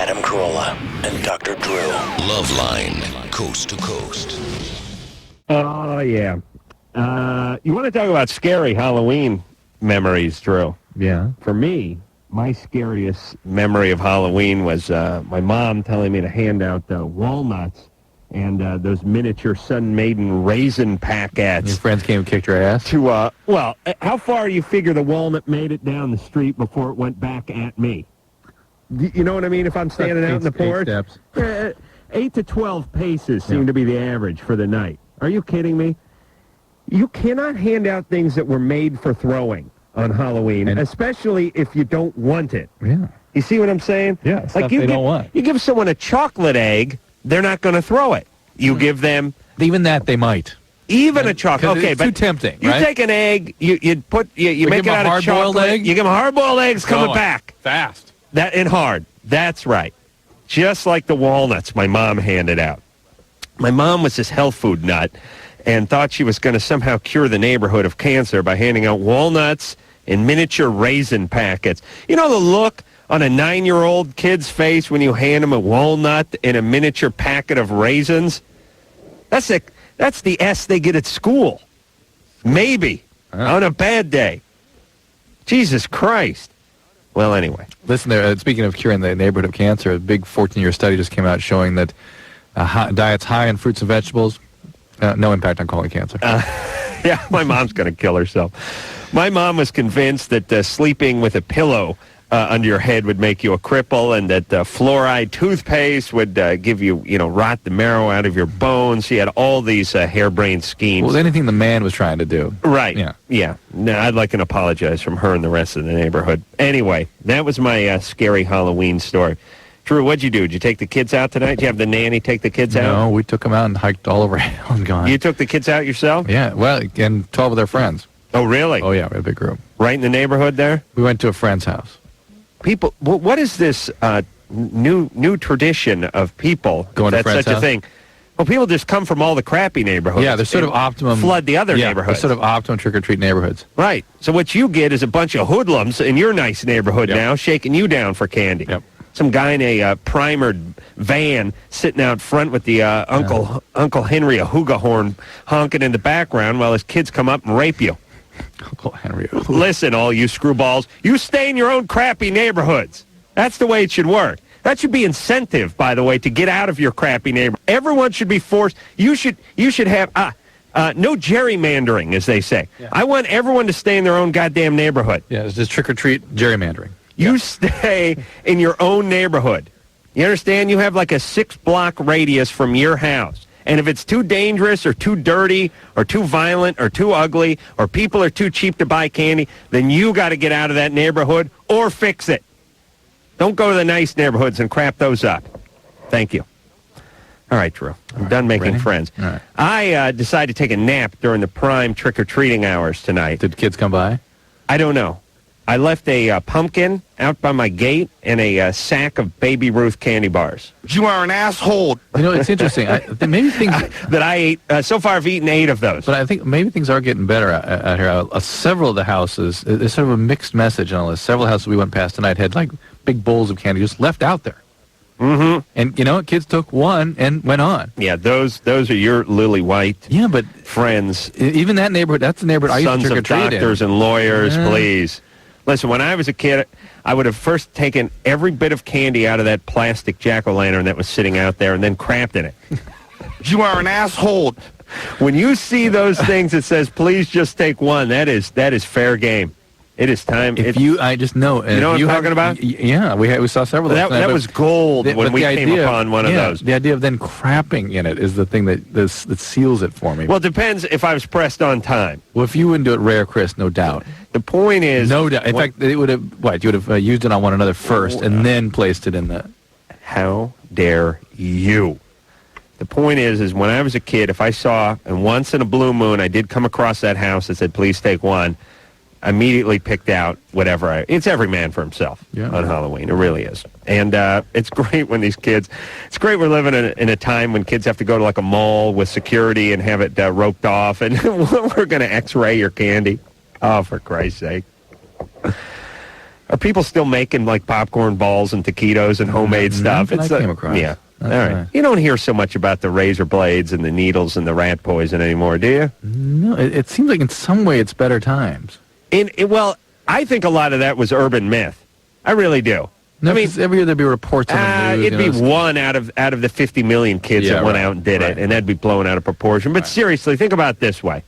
Adam Carolla and Dr. Drew. LoveLine, coast to coast. Oh, yeah. You want to talk about scary Halloween memories, Drew? Yeah. For me, my scariest memory of Halloween was my mom telling me to hand out walnuts and those miniature Sun Maiden raisin packets. Your friends came and kicked your ass? To, well, how far you figure the walnut made it down the street before it went back at me? You know what I mean? If I'm standing out in the porch? 8 steps. 8 to 12 paces seem to be the average for the night. Are you kidding me? You cannot hand out things that were made for throwing on Halloween, especially if you don't want it. Yeah. You see what I'm saying? Yeah, stuff they don't want. You give someone a chocolate egg, they're not going to throw it. You give them... Even that, they might. Even a chocolate... Okay, it's but too tempting, you take an egg, you make it out of chocolate. Egg? You give them hard-boiled eggs coming back. Fast. That and hard. That's right. Just like the walnuts my mom handed out. My mom was this health food nut and thought she was going to somehow cure the neighborhood of cancer by handing out walnuts and miniature raisin packets. You know the look on a 9-year-old kid's face when you hand him a walnut and a miniature packet of raisins? That's the S they get at school. Maybe. On a bad day. Jesus Christ. Well, anyway. Listen, there. Speaking of curing the neighborhood of cancer, a big 14-year study just came out showing that diets high in fruits and vegetables, no impact on colon cancer. Yeah, my mom's going to kill herself. My mom was convinced that sleeping with a pillow under your head would make you a cripple, and that fluoride toothpaste would give you, rot the marrow out of your bones. She had all these harebrained schemes. Well, anything the man was trying to do. Right. Yeah. No, I'd like an apologize from her and the rest of the neighborhood. Anyway, that was my scary Halloween story. Drew, what'd you do? Did you take the kids out tonight? Did you have the nanny take the kids out? No, we took them out and hiked all over hell and gone. You took the kids out yourself? Yeah, well, and 12 of their friends. Oh, really? Oh, yeah, we had a big group. Right in the neighborhood there? We went to a friend's house. People, what is this new tradition of people? Going to that's friend's such a house? thing. Well, people just come from all the crappy neighborhoods. Yeah, they're sort of optimum. Flood the other neighborhoods. They're sort of optimum trick-or-treat neighborhoods. Right. So what you get is a bunch of hoodlums in your nice neighborhood Yep. now shaking you down for candy. Yep. Some guy in a primered van sitting out front with the Uncle Henry a hookah horn honking in the background while his kids come up and rape you. Uncle Henry. Listen, all you screwballs, you stay in your own crappy neighborhoods. That's the way it should work. That should be incentive, by the way, to get out of your crappy neighborhood. Everyone should be forced. You should have no gerrymandering, as they say. Yeah. I want everyone to stay in their own goddamn neighborhood. Yeah, it's just trick-or-treat gerrymandering. You stay in your own neighborhood. You understand? You have like a 6-block radius from your house. And if it's too dangerous or too dirty or too violent or too ugly or people are too cheap to buy candy, then you got to get out of that neighborhood or fix it. Don't go to the nice neighborhoods and crap those up. Thank you. All right, Drew. I'm done making friends. All right. I decided to take a nap during the prime trick-or-treating hours tonight. Did kids come by? I don't know. I left a pumpkin out by my gate and a sack of Baby Ruth candy bars. You are an asshole. You know, it's interesting. Maybe things that I ate. So far, I've eaten 8 of those. But I think maybe things are getting better out here. Several of the houses, there's sort of a mixed message on all this. Several houses we went past tonight had like big bowls of candy just left out there. Mm-hmm. And you know what? Kids took one and went on. Yeah, those are your lily white. Yeah, but friends. Even that neighborhood. That's the neighborhood I used to trick-or-treat in. Sons of doctors and lawyers, please. Listen, when I was a kid, I would have first taken every bit of candy out of that plastic jack-o'-lantern that was sitting out there and then crapped in it. You are an asshole. When you see those things that says, please just take one, that is fair game. It is time. I just know. You know what I'm talking about? Yeah, we saw several of those. That was gold when we came upon one of those. The idea of then crapping in it is the thing that seals it for me. Well, it depends if I was pressed on time. Well, if you wouldn't do it rare, Chris, no doubt. The point is... No doubt. In fact, it would have... What? You would have used it on one another first and then placed it in the... How dare you? The point is when I was a kid, if I saw, and once in a blue moon, I did come across that house that said, please take one, I immediately picked out whatever it's every man for himself on Halloween. It really is. And it's great when these kids, it's great we're living in a time when kids have to go to like a mall with security and have it roped off, and we're going to x-ray your candy. Oh, for Christ's sake. All Are people still making like popcorn balls and taquitos and homemade stuff? I came across. Yeah. That's All right. nice. You don't hear so much about the razor blades and the needles and the rat poison anymore, do you? No, it seems like in some way it's better times. Well, I think a lot of that was urban myth. I really do. No, I mean, 'cause every year there'd be reports on the news. it'd be one out of the 50 million kids that went out and did it, and that'd be blown out of proportion. But seriously, think about it this way.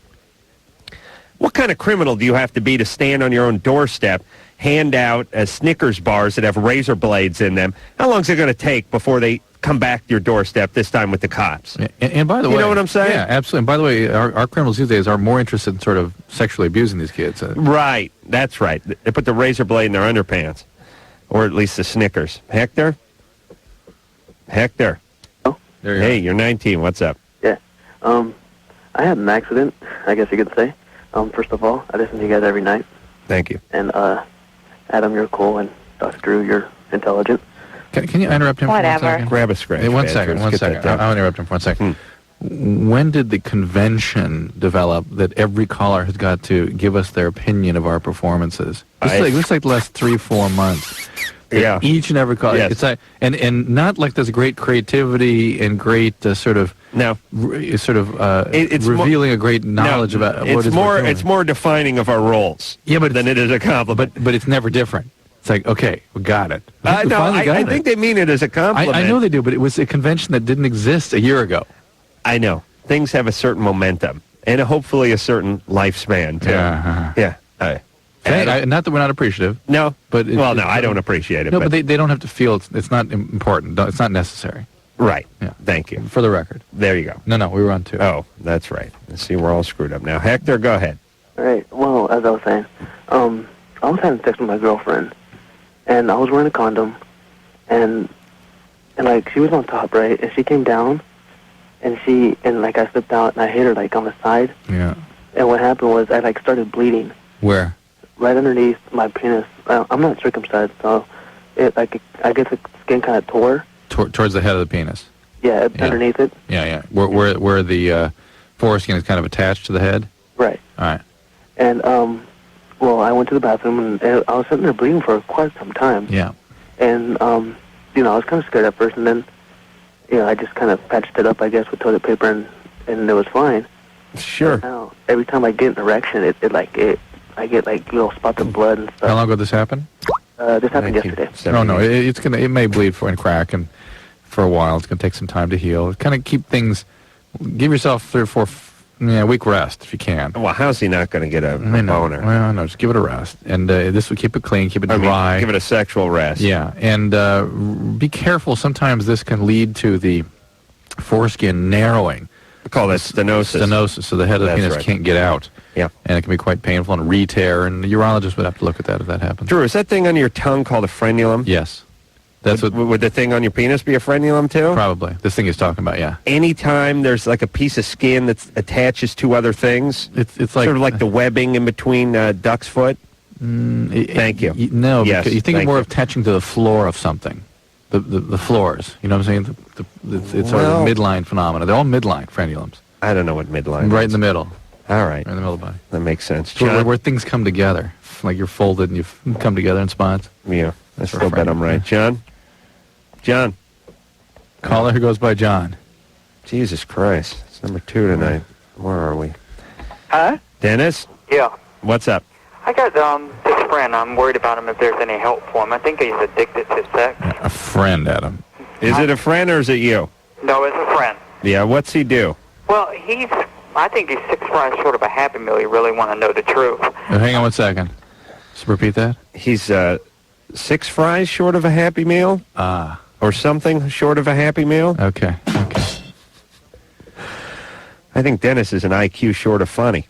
What kind of criminal do you have to be to stand on your own doorstep, hand out Snickers bars that have razor blades in them? How long is it going to take before they come back to your doorstep, this time with the cops? And by the way... You know what I'm saying? Yeah, absolutely. And by the way, our criminals these days are more interested in sort of sexually abusing these kids. Right. That's right. They put the razor blade in their underpants. Or at least the Snickers. Hector? Hector. Oh. There you Hey, you're 19. What's up? Yeah. I had an accident, I guess you could say. First of all, I listen to you guys every night. Thank you. And, Adam, you're cool, and Dr. Drew, you're intelligent. Can you interrupt him for 1 second? Grab a scratch. Hey, one pad. second. Let's get that done. I'll interrupt him for 1 second. When did the convention develop that every caller has got to give us their opinion of our performances? It's like the last 3-4 months. Yeah. Each and every caller. Yes. It's like, and not like there's great creativity and great sort of No. it's revealing a great knowledge about what it's is more. we're doing. It's more defining of our roles. Yeah, but than it is a compliment. But it's never different. It's like, okay, we got it. I think they mean it as a compliment. I know they do, but it was a convention that didn't exist a year ago. I know. Things have a certain momentum and hopefully a certain lifespan too. Yeah. Yeah. Not that we're not appreciative. No, but I don't appreciate it. No, but they don't have to feel it's not important. It's not necessary. Right. Yeah. Thank you. For the record. There you go. No, we were on 2. Oh, that's right. See, we're all screwed up now. Hector, go ahead. All right. Well, as I was saying, I was having sex with my girlfriend, and I was wearing a condom, and like she was on top, right, and she came down, and I slipped out and I hit her like on the side. Yeah. And what happened was I like started bleeding. Where? Right underneath my penis. I'm not circumcised, so I guess the skin kind of tore. Towards the head of the penis. Yeah, underneath it. Yeah. Where the foreskin is kind of attached to the head. Right. All right. And well, I went to the bathroom and I was sitting there bleeding for quite some time. Yeah. And I was kind of scared at first, and then I just kind of patched it up, I guess, with toilet paper, and it was fine. Sure. But now, every time I get an erection, I get like little spots of blood and stuff. How long ago did this happen? This happened yesterday. No, it may bleed and crack, and for a while it's gonna take some time to heal. Kind of keep things. Give yourself 3 or 4 week rest if you can. Well, how's he not going to get a boner? Well, no, just give it a rest, and this will keep it clean, keep it dry. Give it a sexual rest. Yeah, and be careful. Sometimes this can lead to the foreskin narrowing. We call that stenosis. Stenosis, so the head of the penis can't get out. Yeah. And it can be quite painful and re-tear, and the urologist would have to look at that if that happens. Drew, is that thing on your tongue called a frenulum? Yes. Would the thing on your penis be a frenulum too? Probably. This thing he's talking about, yeah. Anytime there's like a piece of skin that attaches to other things, it's like sort of like the webbing in between duck's foot. Thank you. No, yes, because you think of more of attaching to the floor of something, the floors. You know what I'm saying? It's sort of a midline phenomena. They're all midline frenulums. I don't know what midline. Right is. in the middle. All right. Right in the middle of the body. That makes sense. Where things come together, like you're folded and you come together in spots. Yeah, I still bet I'm right. John. Caller who goes by John. Jesus Christ. It's number 2 tonight. Where are we? Huh? Dennis? Yeah. What's up? I got this friend. I'm worried about him if there's any help for him. I think he's addicted to sex. A friend, Adam. Is it a friend or is it you? No, it's a friend. Yeah, what's he do? Well, I think he's 6 fries short of a Happy Meal. You really want to know the truth. Hang on 1 second. Just repeat that. He's 6 fries short of a Happy Meal? Or something short of a Happy Meal? Okay. I think Dennis is an IQ short of funny.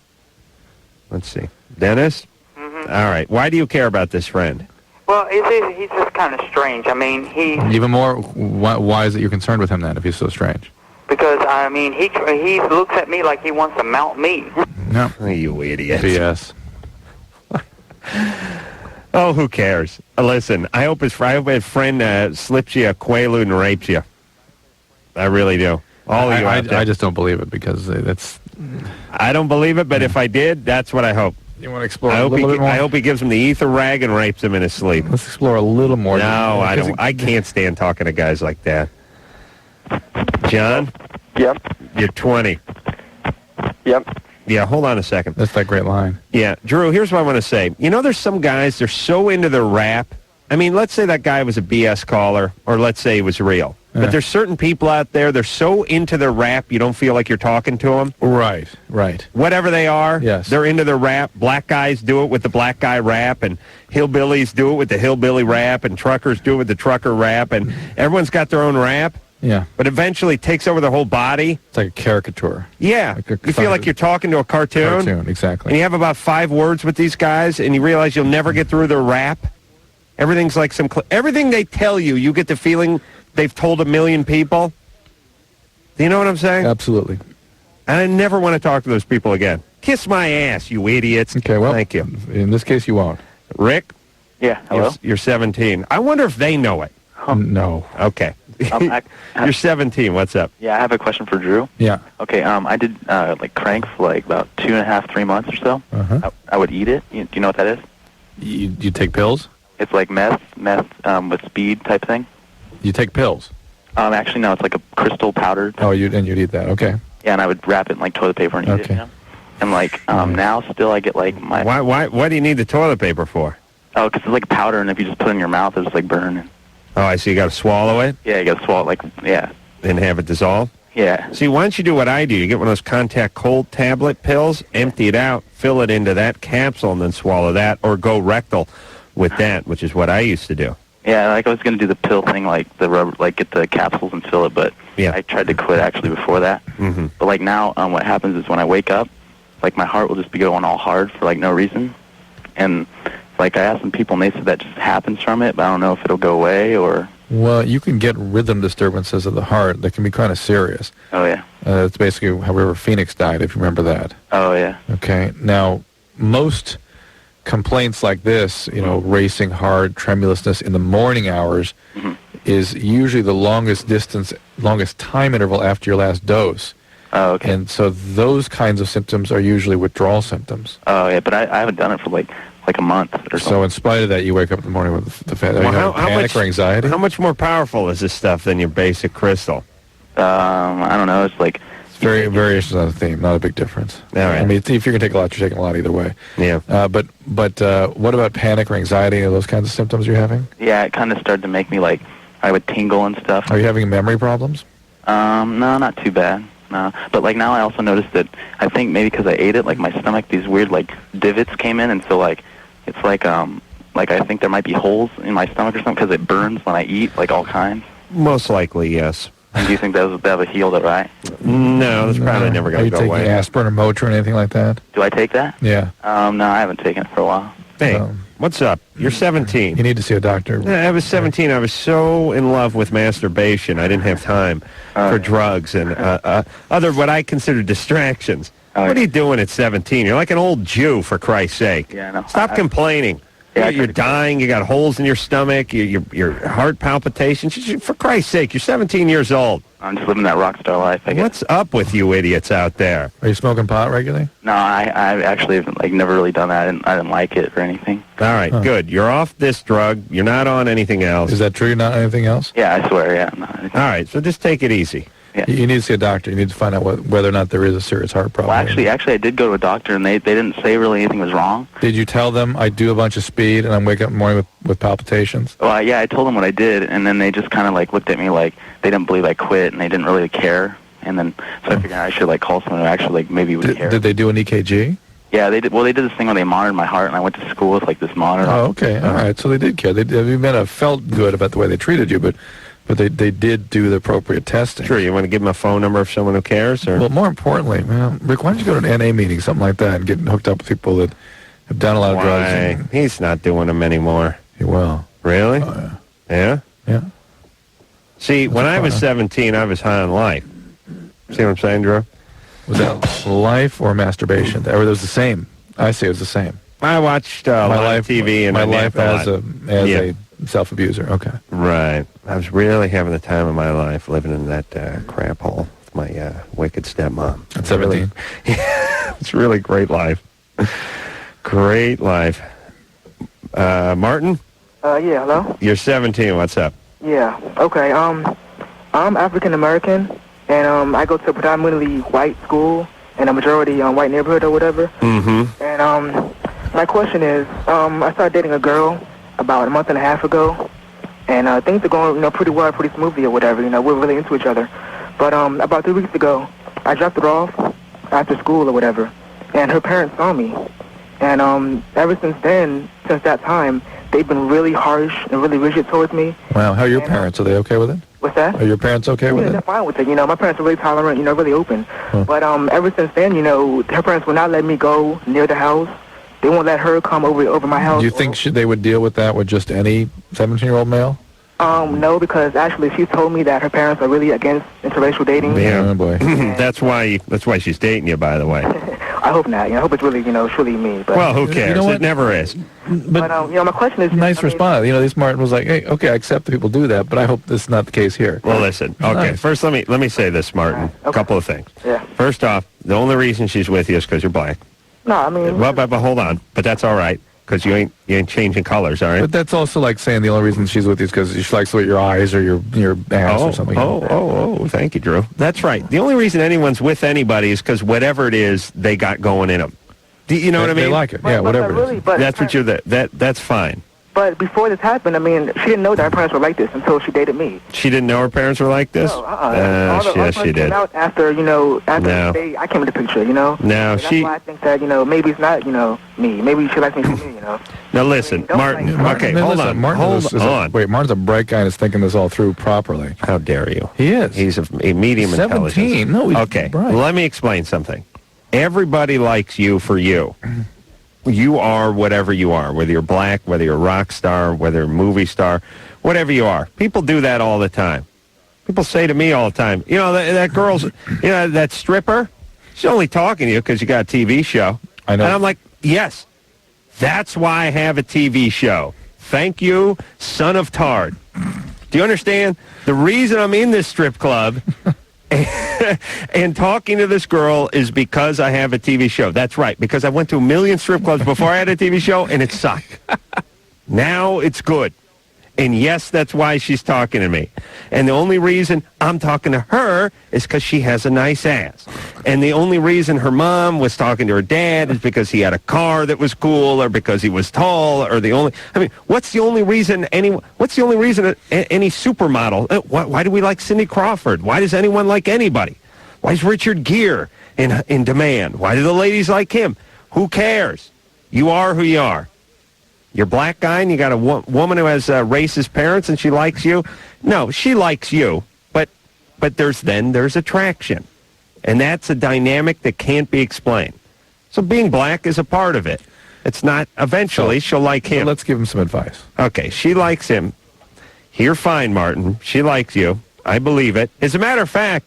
Let's see. Dennis? Mm-hmm. All right. Why do you care about this friend? Well, he's just kind of strange. I mean, Even more, why is it you're concerned with him then, if he's so strange? Because, I mean, he looks at me like he wants to mount me. No. Oh, you idiot. BS. Oh, who cares? Listen, I hope his friend slips you a quaalude and rapes you. I really do. All of you out there. I just don't believe it because that's... I don't believe it, but if I did, that's what I hope. You want to explore I a hope, little bit more? I hope he gives him the ether rag and rapes him in his sleep. Let's explore a little more. No, I don't. I can't stand talking to guys like that. John? Yep. You're 20. Yep. Yeah, hold on a second. That's that great line. Yeah, Drew, here's what I want to say. You know, there's some guys, they're so into their rap. I mean, let's say that guy was a BS caller, or let's say he was real. Yeah. But there's certain people out there, they're so into their rap, you don't feel like you're talking to them. Right, right. Whatever they are, Yes. they're into their rap. Black guys do it with the black guy rap, and hillbillies do it with the hillbilly rap, and truckers do it with the trucker rap, and everyone's got their own rap. Yeah. But eventually it takes over the whole body. It's like a caricature. Yeah. Like a You feel like you're talking to a cartoon. Exactly. And you have about 5 words with these guys, and you realize you'll never get through their rap. Everything's like everything they tell you, you get the feeling they've told 1 million people. Do you know what I'm saying? Absolutely. And I never want to talk to those people again. Kiss my ass, you idiots. Okay, well, Thank you. In this case, you won't. Rick? Yeah. Hello. You're 17. I wonder if they know it. No. Okay. You're 17. What's up? Yeah, I have a question for Drew. Yeah. Okay. I did like crank for like about 2.5, 3 months or so. Uh-huh. I would eat it. Do you know what that is? You take pills? It's like meth with speed type thing. You take pills? Actually, no. It's like a crystal powder. Oh, you'd eat that. Okay. Yeah, and I would wrap it in like toilet paper and eat it. You know? And like now, still I get like my. Why do you need the toilet paper for? Oh, because it's like powder, and if you just put it in your mouth, it's like burning. Oh, I see. You got to swallow it Yeah, you gotta swallow it, like yeah. and have it dissolve. Yeah. See, why don't you do what I do? You get one of those contact cold tablet pills, empty it out, fill it into that capsule, and then swallow that, or go rectal with that, which is what I used to do. Yeah, like I was gonna do the pill thing, like the rubber, like get the capsules and fill it, but Yeah. I tried to quit actually before that. Mm-hmm. But like now, what happens is when I wake up, like my heart will just be going all hard for like no reason, and like I asked some people and they said that just happens from it, but I don't know if it'll go away or. Well, you can get rhythm disturbances of the heart that can be kind of serious. Oh yeah. It's basically how River Phoenix died, if you remember that. Oh yeah. Okay. Now, most complaints like this, racing heart, tremulousness in the morning hours, is usually the longest time interval after your last dose. Oh okay. And so those kinds of symptoms are usually withdrawal symptoms. Oh yeah, but I haven't done it for like a month or so. So in spite of that, you wake up in the morning with the panic or anxiety? How much more powerful is this stuff than your basic crystal? I don't know. It's like It's very variations on the theme, not a big difference. All right. I mean, if you're going to take a lot, you're taking a lot either way. Yeah. But what about panic or anxiety or those kinds of symptoms you're having? yeah, it kind of started to make me like I would tingle and stuff. Are you having memory problems? No, not too bad. No, but like now I also noticed that I think maybe because I ate it, like my stomach, these weird like divots came in, and so like it's like I think there might be holes in my stomach or something because it burns when I eat, like all kinds. Most likely, yes. And do you think that would healed it, right? No, that's probably never Are going you to go taking away. aspirin or Motrin or anything like that? Do I take that? Yeah. No, I haven't taken it for a while. Hey, Um, what's up? You're 17. You need to see a doctor. I was 17. I was so in love with masturbation, I didn't have time for drugs and other what I consider distractions. Oh, What are yeah. you doing at 17? You're like an old Jew, for Christ's sake. Yeah, I know. Stop complaining. Yeah, You're dying. You got holes in your stomach. Your heart palpitations. For Christ's sake, you're 17 years old. I'm just living that rock star life, I guess. What's up with you idiots out there? Are you smoking pot regularly? No, I actually have like never really done that. I didn't like it or anything. All right, good. You're off this drug. You're not on anything else. Is that true? You're not on anything else? Yeah, I swear. Yeah. No, All right, so just take it easy. You need to see a doctor. You need to find out whether or not there is a serious heart problem. Well, actually, I did go to a doctor, and they didn't say really anything was wrong. Did you tell them I do a bunch of speed and I'm waking up in the morning with palpitations? Well, yeah, I told them what I did, and then they just kind of like looked at me like they didn't believe I quit, and they didn't really care. And then so I figured I should like call someone who actually like maybe would care. Did they do an EKG? Yeah, they did. Well, they did this thing where they monitored my heart, and I went to school with like this monitor. Oh, okay. All right. So they did care. They may have felt good about the way they treated you, but they did do the appropriate testing. Sure, you want to give them a phone number of someone who cares? Or? Well, more importantly, Rick, why don't you go to an NA meeting, something like that, and get hooked up with people that have done a lot of drugs? And, He's not doing them anymore. he will. Really? Oh, Yeah? yeah. See, when I was 17, I was high on life. See what I'm saying, Drew? Was that life or masturbation? Or it was the same? I say it was the same. I watched live TV and my I life napped a lot. as Yeah. a self-abuser. Okay. Right. I was really having the time of my life living in that crap hole with my wicked stepmom. At 17? Yeah, it's a really great life. Great life. Martin? Yeah, hello? You're 17. What's up? Yeah, okay. I'm African-American, and I go to a predominantly white school in a majority white neighborhood or whatever. Mm-hmm. And my question is, I started dating a girl about a month and a half ago, and things are going, pretty well, pretty smoothly or whatever. We're really into each other. But about 3 weeks ago, I dropped her off after school or whatever, and her parents saw me. And ever since then, since that time, they've been really harsh and really rigid towards me. Wow. How are your parents? Are they okay with it? What's that? Are your parents okay with Yeah, it? they're fine with it. My parents are really tolerant, really open. Huh. But ever since then, her parents will not let me go near the house. They won't let her come over my house. Do you think they would deal with that with just any 17-year-old male? No, because actually she told me that her parents are really against interracial dating. Yeah. Oh, boy. That's why she's dating you, by the way. I hope not. I hope it's really, truly me. But, Well, who cares? You know what? It never is. But my question is... nice response. This Martin was like, hey, okay, I accept that people do that, but I hope this is not the case here. Well, listen. Okay, Nice. first let me say this, Martin. A couple of things. Yeah. First off, the only reason she's with you is because you're black. No, I mean... Well, but hold on. But that's all right, because you ain't changing colors, all right? But that's also like saying the only reason she's with you is because she likes the way your eyes or your ass or something. Thank you, Drew. That's right. The only reason anyone's with anybody is because whatever it is they got going in them. Do you know what I mean? They like it. But- Yeah, but whatever it really, is. but That's what you're that's fine. But before this happened, she didn't know that her parents were like this until she dated me. She didn't know her parents were like this? No, Yes, she did. Came out after, No. the day I came in the picture, No, And that's why I think that, maybe it's not, me. Maybe she likes me for me, Now listen, don't Martin. like- Okay, Now, hold listen, on. Martin Hold is on. wait, Martin's a bright guy and is thinking this all through properly. How dare you? He is. He's a medium 17. intelligence. No, he's okay. bright. Let me explain something. Everybody likes you for you. You are whatever you are, whether you're black, whether you're a rock star, whether you're a movie star, whatever you are. People do that all the time. People say to me all the time, that girl's, that stripper, she's only talking to you because you got a TV show. I know. And I'm like, yes, that's why I have a TV show. Thank you, son of Tard. Do you understand? The reason I'm in this strip club and talking to this girl is because I have a TV show. That's right, because I went to a million strip clubs before I had a TV show, and it sucked. Now it's good. And yes, that's why she's talking to me. And the only reason I'm talking to her is because she has a nice ass. And the only reason her mom was talking to her dad is because he had a car that was cool, or because he was tall, or what's the only reason any supermodel, why do we like Cindy Crawford? Why does anyone like anybody? Why is Richard Gere in demand? Why do the ladies like him? Who cares? You are who you are. You're a black guy and you got a woman who has racist parents and she likes you. No, she likes you, but there's attraction. And that's a dynamic that can't be explained. So being black is a part of it. It's not, eventually she'll like him. Let's give him some advice. Okay, she likes him. You're fine, Martin. She likes you. I believe it. As a matter of fact,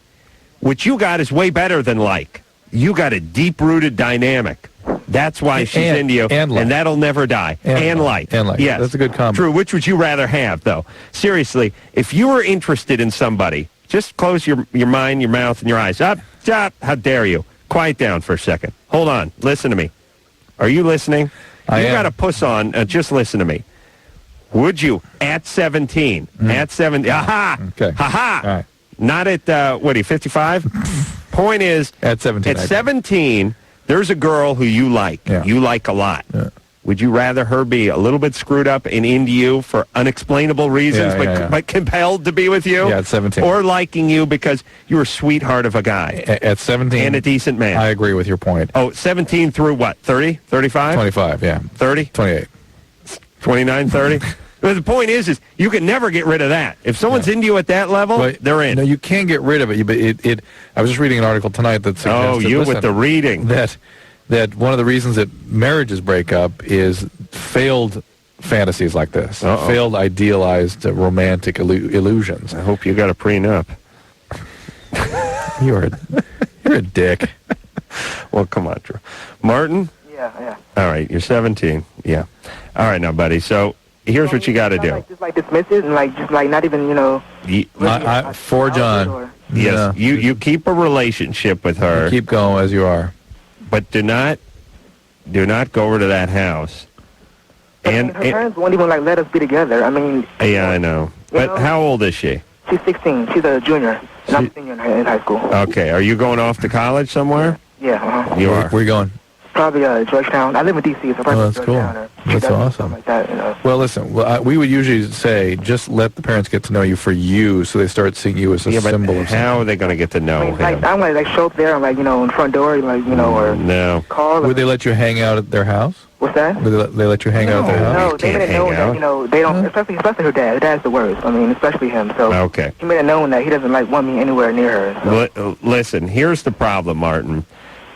what you got is way better than like. You got a deep-rooted dynamic. That's why she's into you, and that'll never die. And light. And light. Yes. That's a good combo. True. Which would you rather have, though? Seriously, if you were interested in somebody, just close your mind, your mouth, and your eyes. Up. How dare you? Quiet down for a second. Hold on. Listen to me. Are you listening? I You am. got a puss on. Just listen to me. Would you, at 17, at 17, aha, Okay. ha-ha, All right. not at, 55? Point is, At 17. at 17, there's a girl who you like. Yeah. You like a lot. Yeah. Would you rather her be a little bit screwed up and into you for unexplainable reasons, but compelled to be with you? Yeah, at 17. Or liking you because you're a sweetheart of a guy At 17. and a decent man? I agree with your point. Oh, 17 through what, 30, 35? 25, yeah. 30? 28. 29, 30? But the point is you can never get rid of that. If someone's into you at that level, But, they're in. No, you can get rid of it. But I was just reading an article tonight that suggested, you listen, with the reading. that one of the reasons that marriages break up is failed fantasies like this, failed idealized romantic illusions. I hope you got a prenup. You're a dick. Well, come on, Drew. Martin? Yeah. All right, you're 17. Yeah. All right, now, buddy. So here's what you got to do. Just dismiss it and just not even, For John. Yes, you keep a relationship with her, Keep going as you are. but do not Do not go over to that house. And her parents won't even like let us be together. I mean, yeah, I know. But how old is she? She's 16. She's a junior, and I'm a senior in high school. Okay. Are you going off to college somewhere? Yeah. You are. Where are you going? Probably Georgetown. I live in D.C., so probably that's Georgetown. cool. Or That's awesome. Like that, you know. Well, listen, we would usually say just let the parents get to know you for you, so they start seeing you as a symbol of something. How are they going to get to know him? I'm like show up there, like, you know, in front door, like, you know, or no. call. Would they let you hang out at their house? What's that? Would they let you hang out at their house? No, they made it known that, you know, they don't, especially her dad. Her dad's the worst. I mean, especially him. So okay. He made it known that he doesn't like want me anywhere near her. So. Listen, here's the problem, Martin.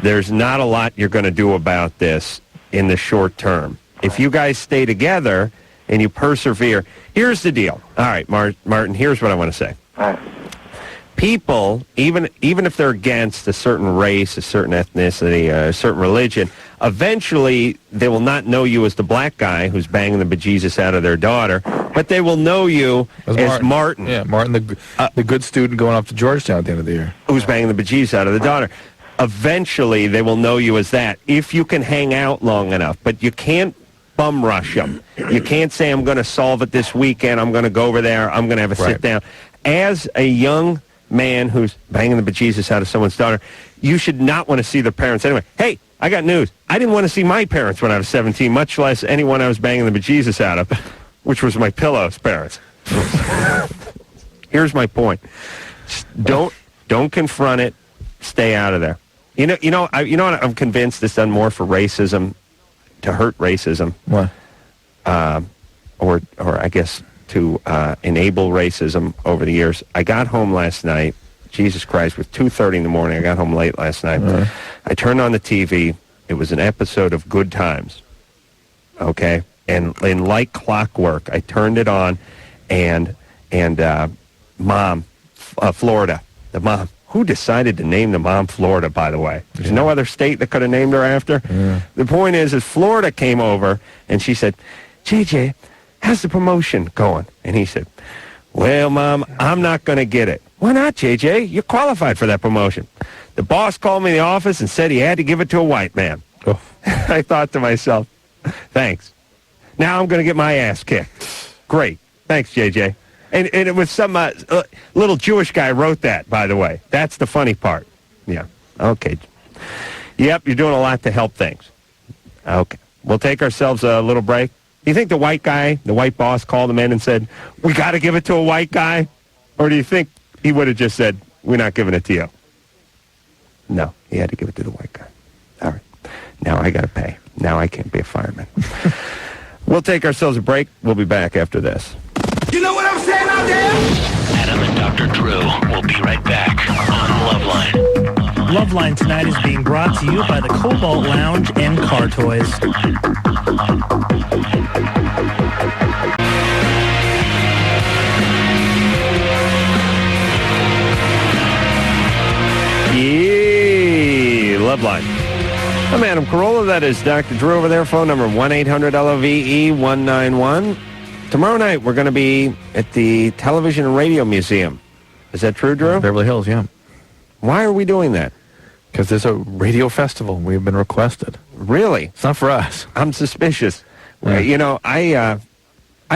There's not a lot you're going to do about this in the short term. If you guys stay together and you persevere, here's the deal. All right, Martin, here's what I want to say. All right. People, even if they're against a certain race, a certain ethnicity, a certain religion, eventually they will not know you as the black guy who's banging the bejesus out of their daughter, but they will know you as Martin. Yeah, Martin, the good student going off to Georgetown at the end of the year. Who's banging the bejesus out of the daughter. Eventually they will know you as that if you can hang out long enough, but you can't bum rush them. You can't say, I'm going to solve it this weekend, I'm going to go over there, I'm going to have a sit down. As a young man who's banging the bejesus out of someone's daughter, you should not want to see their parents anyway. Hey, I got news. I didn't want to see my parents when I was 17, much less anyone I was banging the bejesus out of, which was my pillow's parents. Here's my point. Don't confront it. Stay out of there. I'm convinced this done more for racism, to hurt racism. What? Or I guess to enable racism over the years. I got home last night. Jesus Christ, it was 2:30 in the morning. I got home late last night. I turned on the TV. It was an episode of Good Times. Okay? And like clockwork, I turned it on, and Mom, Florida, the mom. Who decided to name the mom Florida, by the way? There's no other state that could have named her after. Yeah. The point is Florida came over, and she said, JJ, how's the promotion going? And he said, well, Mom, I'm not going to get it. Why not, JJ? You're qualified for that promotion. The boss called me in the office and said he had to give it to a white man. Oh. I thought to myself, thanks. Now I'm going to get my ass kicked. Great. Thanks, JJ. And it was some little Jewish guy wrote that, by the way. That's the funny part. Yeah. Okay. Yep, you're doing a lot to help things. Okay. We'll take ourselves a little break. Do you think the white boss called him in and said, we got to give it to a white guy? Or do you think he would have just said, we're not giving it to you? No, he had to give it to the white guy. All right. Now I got to pay. Now I can't be a fireman. We'll take ourselves a break. We'll be back after this. You know what I'm saying out there? Adam and Dr. Drew will be right back on LoveLine. LoveLine tonight is being brought to you by the Cobalt Lounge and Car Toys. Yeah, LoveLine. I'm Adam Carolla. That is Dr. Drew over there. Phone number 1-800-LOVE-191. Tomorrow night, we're going to be at the Television and Radio Museum. Is that true, Drew? Beverly Hills, yeah. Why are we doing that? Because there's a radio festival. We've been requested. Really? It's not for us. I'm suspicious. Yeah. You know, I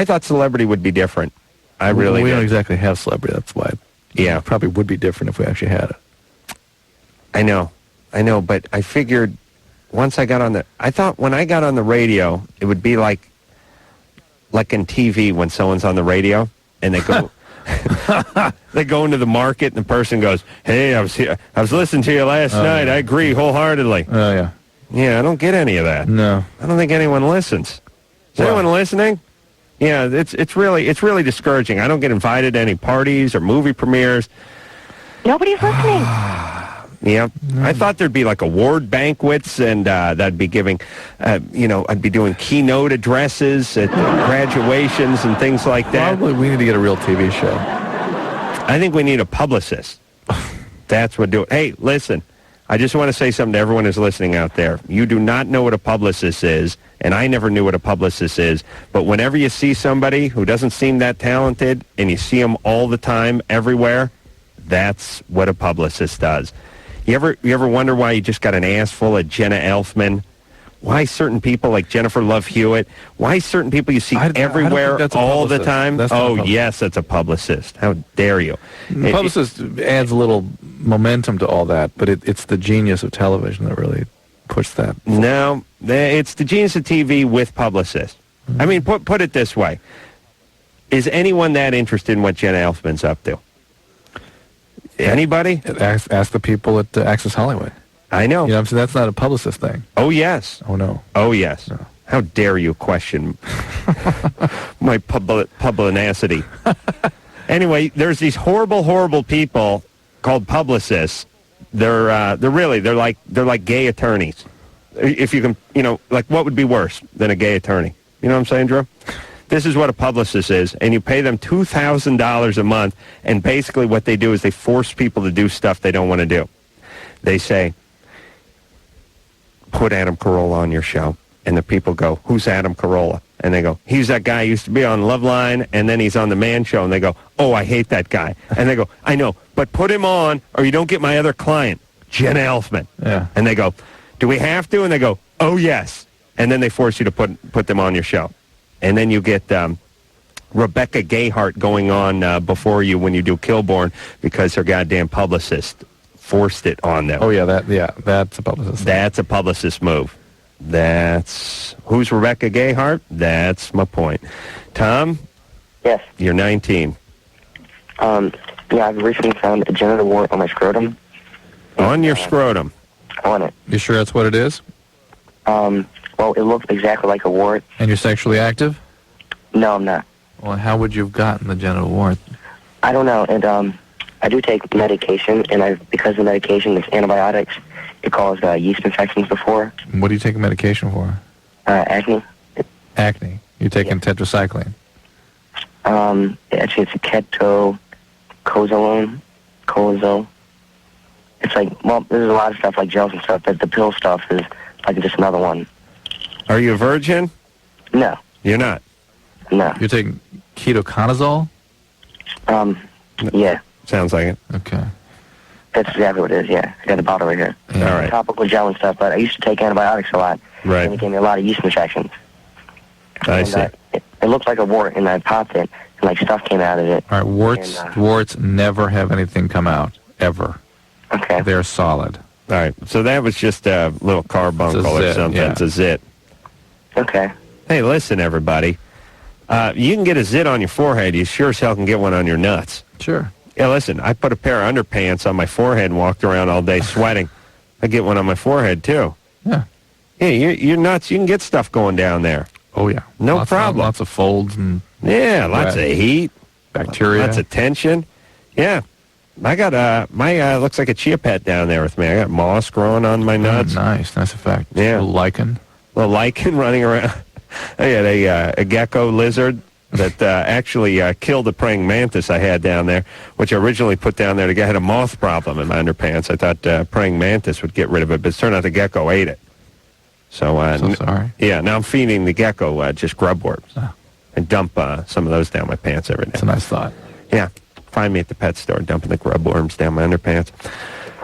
thought celebrity would be different. I really We did. don't exactly have celebrity. That's why. Yeah. It probably would be different if we actually had it. I know, but I figured once I got on I thought when I got on the radio, it would be like in TV when someone's on the radio and they go, they go into the market and the person goes, hey, I was listening to you last night. Yeah. I agree wholeheartedly. Oh, yeah. Yeah, I don't get any of that. No. I don't think anyone listens. Is anyone listening? Yeah, it's really discouraging. I don't get invited to any parties or movie premieres. Nobody's listening. Yeah, I thought there'd be like award banquets, and that'd be giving, I'd be doing keynote addresses at graduations and things like that. Probably we need to get a real TV show. I think we need a publicist. That's what do it. Hey, listen, I just want to say something to everyone who's listening out there. You do not know what a publicist is, and I never knew what a publicist is, but whenever you see somebody who doesn't seem that talented, and you see them all the time, everywhere, that's what a publicist does. You ever wonder why you just got an ass full of Jenna Elfman why certain people like Jennifer Love Hewitt, why certain people you see I don't think everywhere that's a all the publicist. time. That's not a Oh, publicist. yes, that's a publicist. How dare you? The publicist adds a little momentum to all that, but it's the genius of television that really puts that. No, it's the genius of TV with publicists. I mean, put it this way. Is anyone that interested in what Jen Elfman's up to? Anybody? Ask the people at Access Hollywood. I know. You know, so that's not a publicist thing. Oh, yes. Oh, no. Oh, yes. No. How dare you question my pugnacity? Anyway, there's these horrible, horrible people called publicists. They're like gay attorneys. If you can, like what would be worse than a gay attorney? You know what I'm saying, Drew? This is what a publicist is, and you pay them $2,000 a month, and basically what they do is they force people to do stuff they don't want to do. They say, put Adam Carolla on your show. And the people go, who's Adam Carolla? And they go, he's that guy who used to be on LoveLine, and then he's on The Man Show. And they go, oh, I hate that guy. And they go, I know, but put him on or you don't get my other client, Jen Elfman. Yeah. And they go, do we have to? And they go, oh, yes. And then they force you to put them on your show. And then you get Rebecca Gayheart going on before you when you do Kilborn because her goddamn publicist forced it on them. Oh, yeah, that's a publicist. That's a publicist move. Who's Rebecca Gayheart? That's my point. Tom? Yes. You're 19. Yeah, I've recently found a genital wart on my scrotum. On your scrotum? On it. You sure that's what it is? Well, it looks exactly like a wart. And you're sexually active? No, I'm not. Well, how would you have gotten the genital wart? I don't know, and I do take medication, and because the medication is antibiotics, it caused yeast infections before. What are you taking medication for? Acne. Acne. You're taking tetracycline. Actually, it's a cozolone. It's like, well, there's a lot of stuff like gels and stuff, but the pill stuff is like just another one. Are you a virgin? No. You're not? No. You're taking ketoconazole? Yeah. Sounds like it. Okay. That's exactly what it is, yeah. I got the bottle right here. Yeah. All right. Topical gel and stuff, but I used to take antibiotics a lot. Right. And it gave me a lot of yeast infections. I And, see. It looked like a wart, and I popped it, and like stuff came out of it. All right, warts never have anything come out, ever. Okay. They're solid. All right. So that was just a little carbuncle or zit, something. yeah. It's a zit. Okay. Hey, listen, everybody. You can get a zit on your forehead. You sure as hell can get one on your nuts. Sure. Yeah, listen, I put a pair of underpants on my forehead and walked around all day sweating. I get one on my forehead, too. Yeah. Yeah, you're nuts. You can get stuff going down there. Oh, yeah. No problem. Lots of folds and Yeah, lots of heat. bacteria. Lots of tension. Yeah. I got looks like a chia pet down there with me. I got moss growing on my nuts. Nice effect. Yeah. A little lichen. Little lichen running around. I had a gecko lizard that actually killed a praying mantis I had down there, which I originally put down there to get. I had a moth problem in my underpants. I thought praying mantis would get rid of it, but it turned out the gecko ate it. So, sorry. Yeah, now I'm feeding the gecko just grub worms. Oh. And dump some of those down my pants every day. That's a nice thought. Yeah. Find me at the pet store dumping the grub worms down my underpants.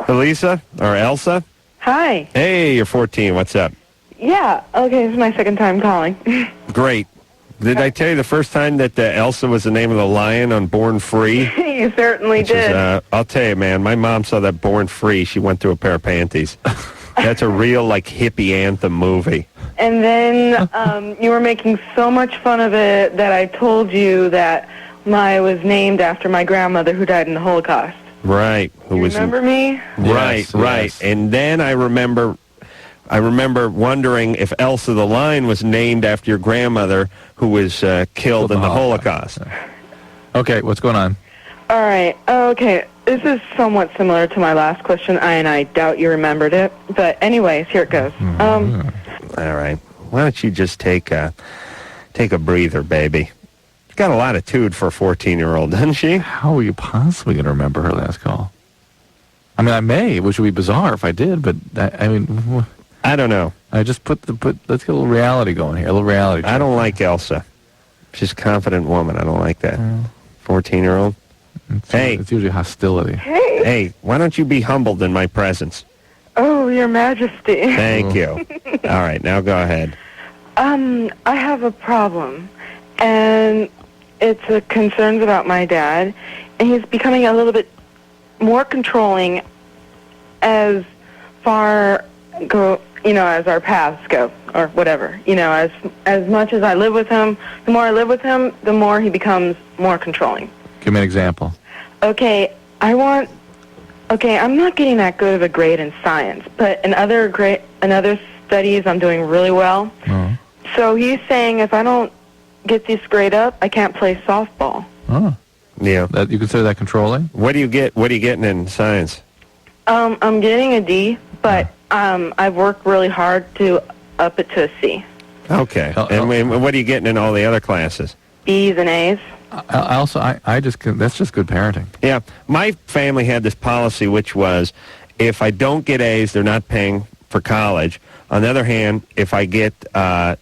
Elisa or Elsa? Hi. Hey, you're 14. What's up? Yeah, okay, this is my second time calling. Great. Did I tell you the first time that Elsa was the name of the lion on Born Free? You certainly did. I'll tell you, man, my mom saw that Born Free. She went through a pair of panties. That's a real, hippie anthem movie. And then you were making so much fun of it that I told you that I was named after my grandmother who died in the Holocaust. Right. Remember me? Right. Yes. And then I remember wondering if Elsa the Lion was named after your grandmother who was killed in the Holocaust. Okay, what's going on? All right. Okay. This is somewhat similar to my last question, and I doubt you remembered it. But anyways, here it goes. All right. Why don't you just take a breather, baby? She's got a lot of tude for a 14-year-old, doesn't she? How are you possibly going to remember her last call? I mean, I may, which would be bizarre if I did, but I don't know. I just let's get a little reality going here, a little reality check. I don't like Elsa. She's a confident woman. I don't like that. 14-year-old. Hey. It's usually hostility. Hey. Hey, why don't you be humbled in my presence? Oh, Your Majesty. Thank you. All right, now go ahead. I have a problem, and it's concerns about my dad, and he's becoming a little bit more controlling as far as our paths go, or whatever. As much as I live with him, the more I live with him, the more he becomes more controlling. Give me an example. Okay, I'm not getting that good of a grade in science, but in other studies, I'm doing really well. Oh. So he's saying if I don't get this grade up, I can't play softball. Oh. Yeah. You consider that controlling? What are you getting in science? I'm getting a D, but I've worked really hard to up it to a C. Okay. And what are you getting in all the other classes? B's and A's. That's just good parenting. Yeah. My family had this policy, which was if I don't get A's, they're not paying for college. On the other hand, if I get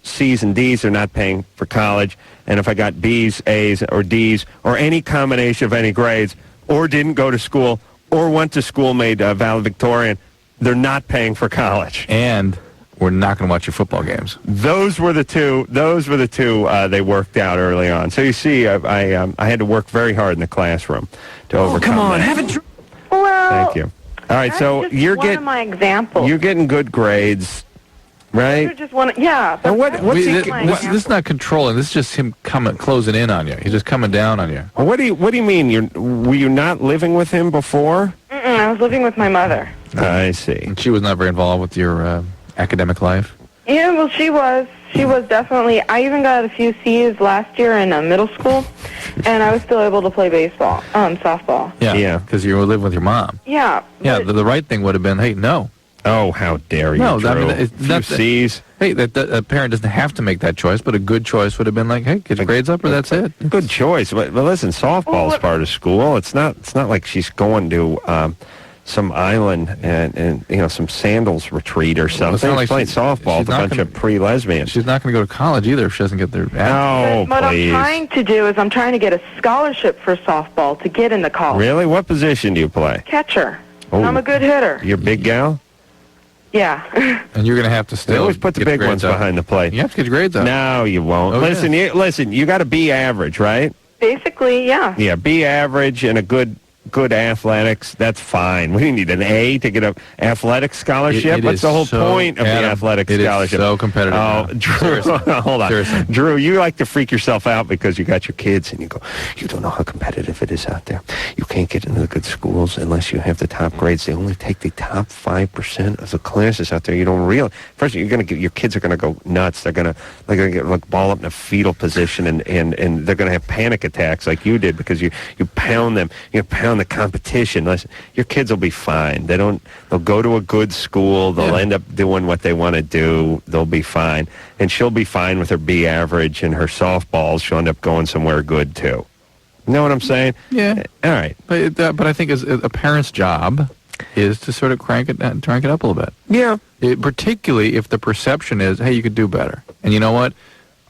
C's and D's, they're not paying for college. And if I got B's, A's, or D's, or any combination of any grades, or didn't go to school, or went to school made valedictorian, they're not paying for college. And we're not going to watch your football games. Those were the two they worked out early on. So you see, I had to work very hard in the classroom to overcome come on, that. haven't you? Well, Thank you. All right, so just you're one getting of my examples. you're getting good grades, right? Those are just one. Yeah. And what's he? This is not controlling. This is just him closing in on you. He's just coming down on you. What do you mean? Were you not living with him before? I was living with my mother. I see. And she was not very involved with your academic life? Yeah, well, she was. She was definitely. I even got a few C's last year in middle school, and I was still able to play softball. Yeah. Because you were living with your mom. Yeah. Yeah, the right thing would have been, hey, no. Oh, how dare you, No, Drew. I mean, it's few not C's. Hey, a parent doesn't have to make that choice, but a good choice would have been like, hey, get your grades up or that's it. Good choice. But listen, softball's part of school. It's not like she's going to some island and some sandals retreat or something. It's not like playing softball with a bunch of pre-lesbians. She's not going to go to college either if she doesn't get there. Oh, What please. I'm trying to do is I'm trying to get a scholarship for softball to get into college. Really? What position do you play? Catcher. Oh. I'm a good hitter. You're a big gal? Yeah. And you're going to have to They still always put the get big grades ones up. behind the plate. You have to get your grades up. No, you won't. Oh, Listen, you got to be average, right? Basically, yeah. Yeah, be average and a good athletics, that's fine. We need an A to get an athletic scholarship. It What's is the whole so- point of Adam, the athletic it is scholarship? so competitive Oh, now. Drew, Seriously. hold on. Seriously. Drew, you like to freak yourself out because you got your kids and you go, you don't know how competitive it is out there. You can't get into the good schools unless you have the top grades. They only take the top 5% of the classes out there. You don't realize. First, your kids are going to go nuts. They're going to get like ball up in a fetal position and they're going to have panic attacks like you did because you pound them. You pound the competition. Listen, your kids will be fine. They'll go to a good school. They'll end up doing what they want to do. They'll be fine. And she'll be fine with her B average and her softballs. She'll end up going somewhere good, too. You know what I'm saying? Yeah. All right. But I think as a parent's job is to sort of crank it up a little bit. Yeah. Particularly if the perception is, hey, you could do better. And you know what?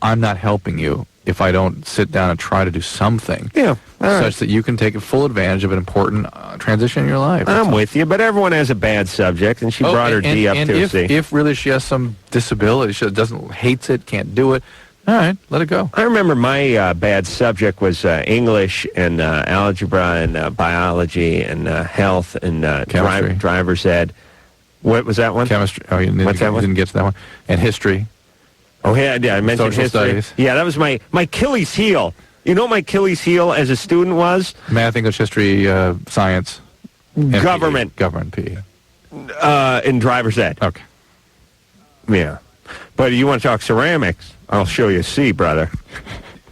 I'm not helping you if I don't sit down and try to do something. Yeah. Such that you can take full advantage of an important transition in your life. I'm with you, but everyone has a bad subject, and she brought her D up to a C. If really she has some disability, she hates it, can't do it, all right, let it go. I remember my bad subject was English and algebra and biology and health and driver's ed. What was that one? Chemistry. Oh, you didn't get to that one. And history. Oh, yeah, I mentioned Social history. studies. Yeah, that was my Achilles heel. You know what my Achilles heel as a student was? Math, English, history, science. Government. Government, PE. In driver's ed. Okay. Yeah. But you want to talk ceramics, I'll show you a C, brother.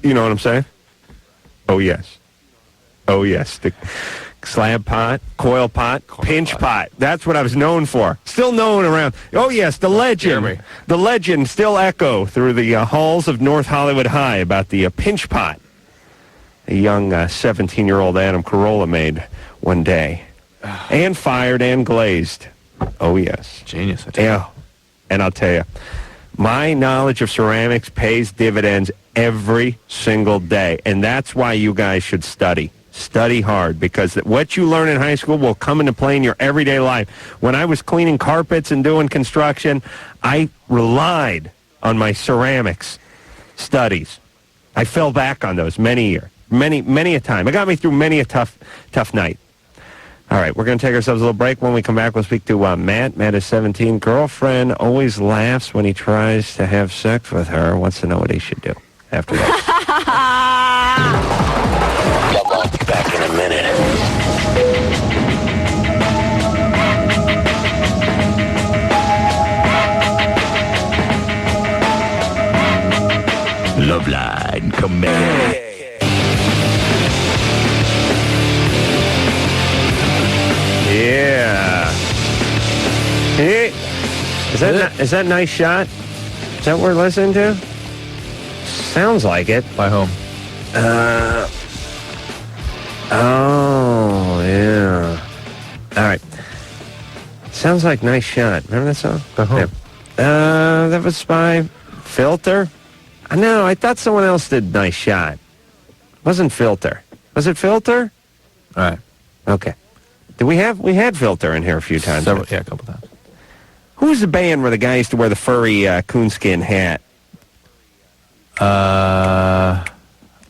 You know what I'm saying? Oh, yes. Oh, yes. The slab pot, coil pot, pinch pot. That's what I was known for. Still known around. Oh, yes, the legend. Jeremy. The legend still echo through the halls of North Hollywood High about the pinch pot a young 17-year-old Adam Carolla made one day. And fired and glazed. Oh, yes. Genius. Yeah. And I'll tell you, my knowledge of ceramics pays dividends every single day. And that's why you guys should study. Study hard, because what you learn in high school will come into play in your everyday life. When I was cleaning carpets and doing construction, I relied on my ceramics studies. I fell back on those many a time. It got me through many a tough night. All right, we're going to take ourselves a little break. When we come back, we'll speak to Matt. Matt is 17. Girlfriend always laughs when he tries to have sex with her. Wants to know what he should do after that. I'll be back in a minute. LoveLine, come back. Yeah. Hey, is that Nice Shot? Is that what we're listening to? Sounds like it. By whom? Oh, yeah. All right. Sounds like Nice Shot. Remember that song? By whom? Yeah. That was by Filter. No, I thought someone else did Nice Shot. Wasn't Filter. Was it Filter? All right. Okay. We had Filter in here a few times. A couple times. Who was the band where the guy used to wear the furry coonskin hat?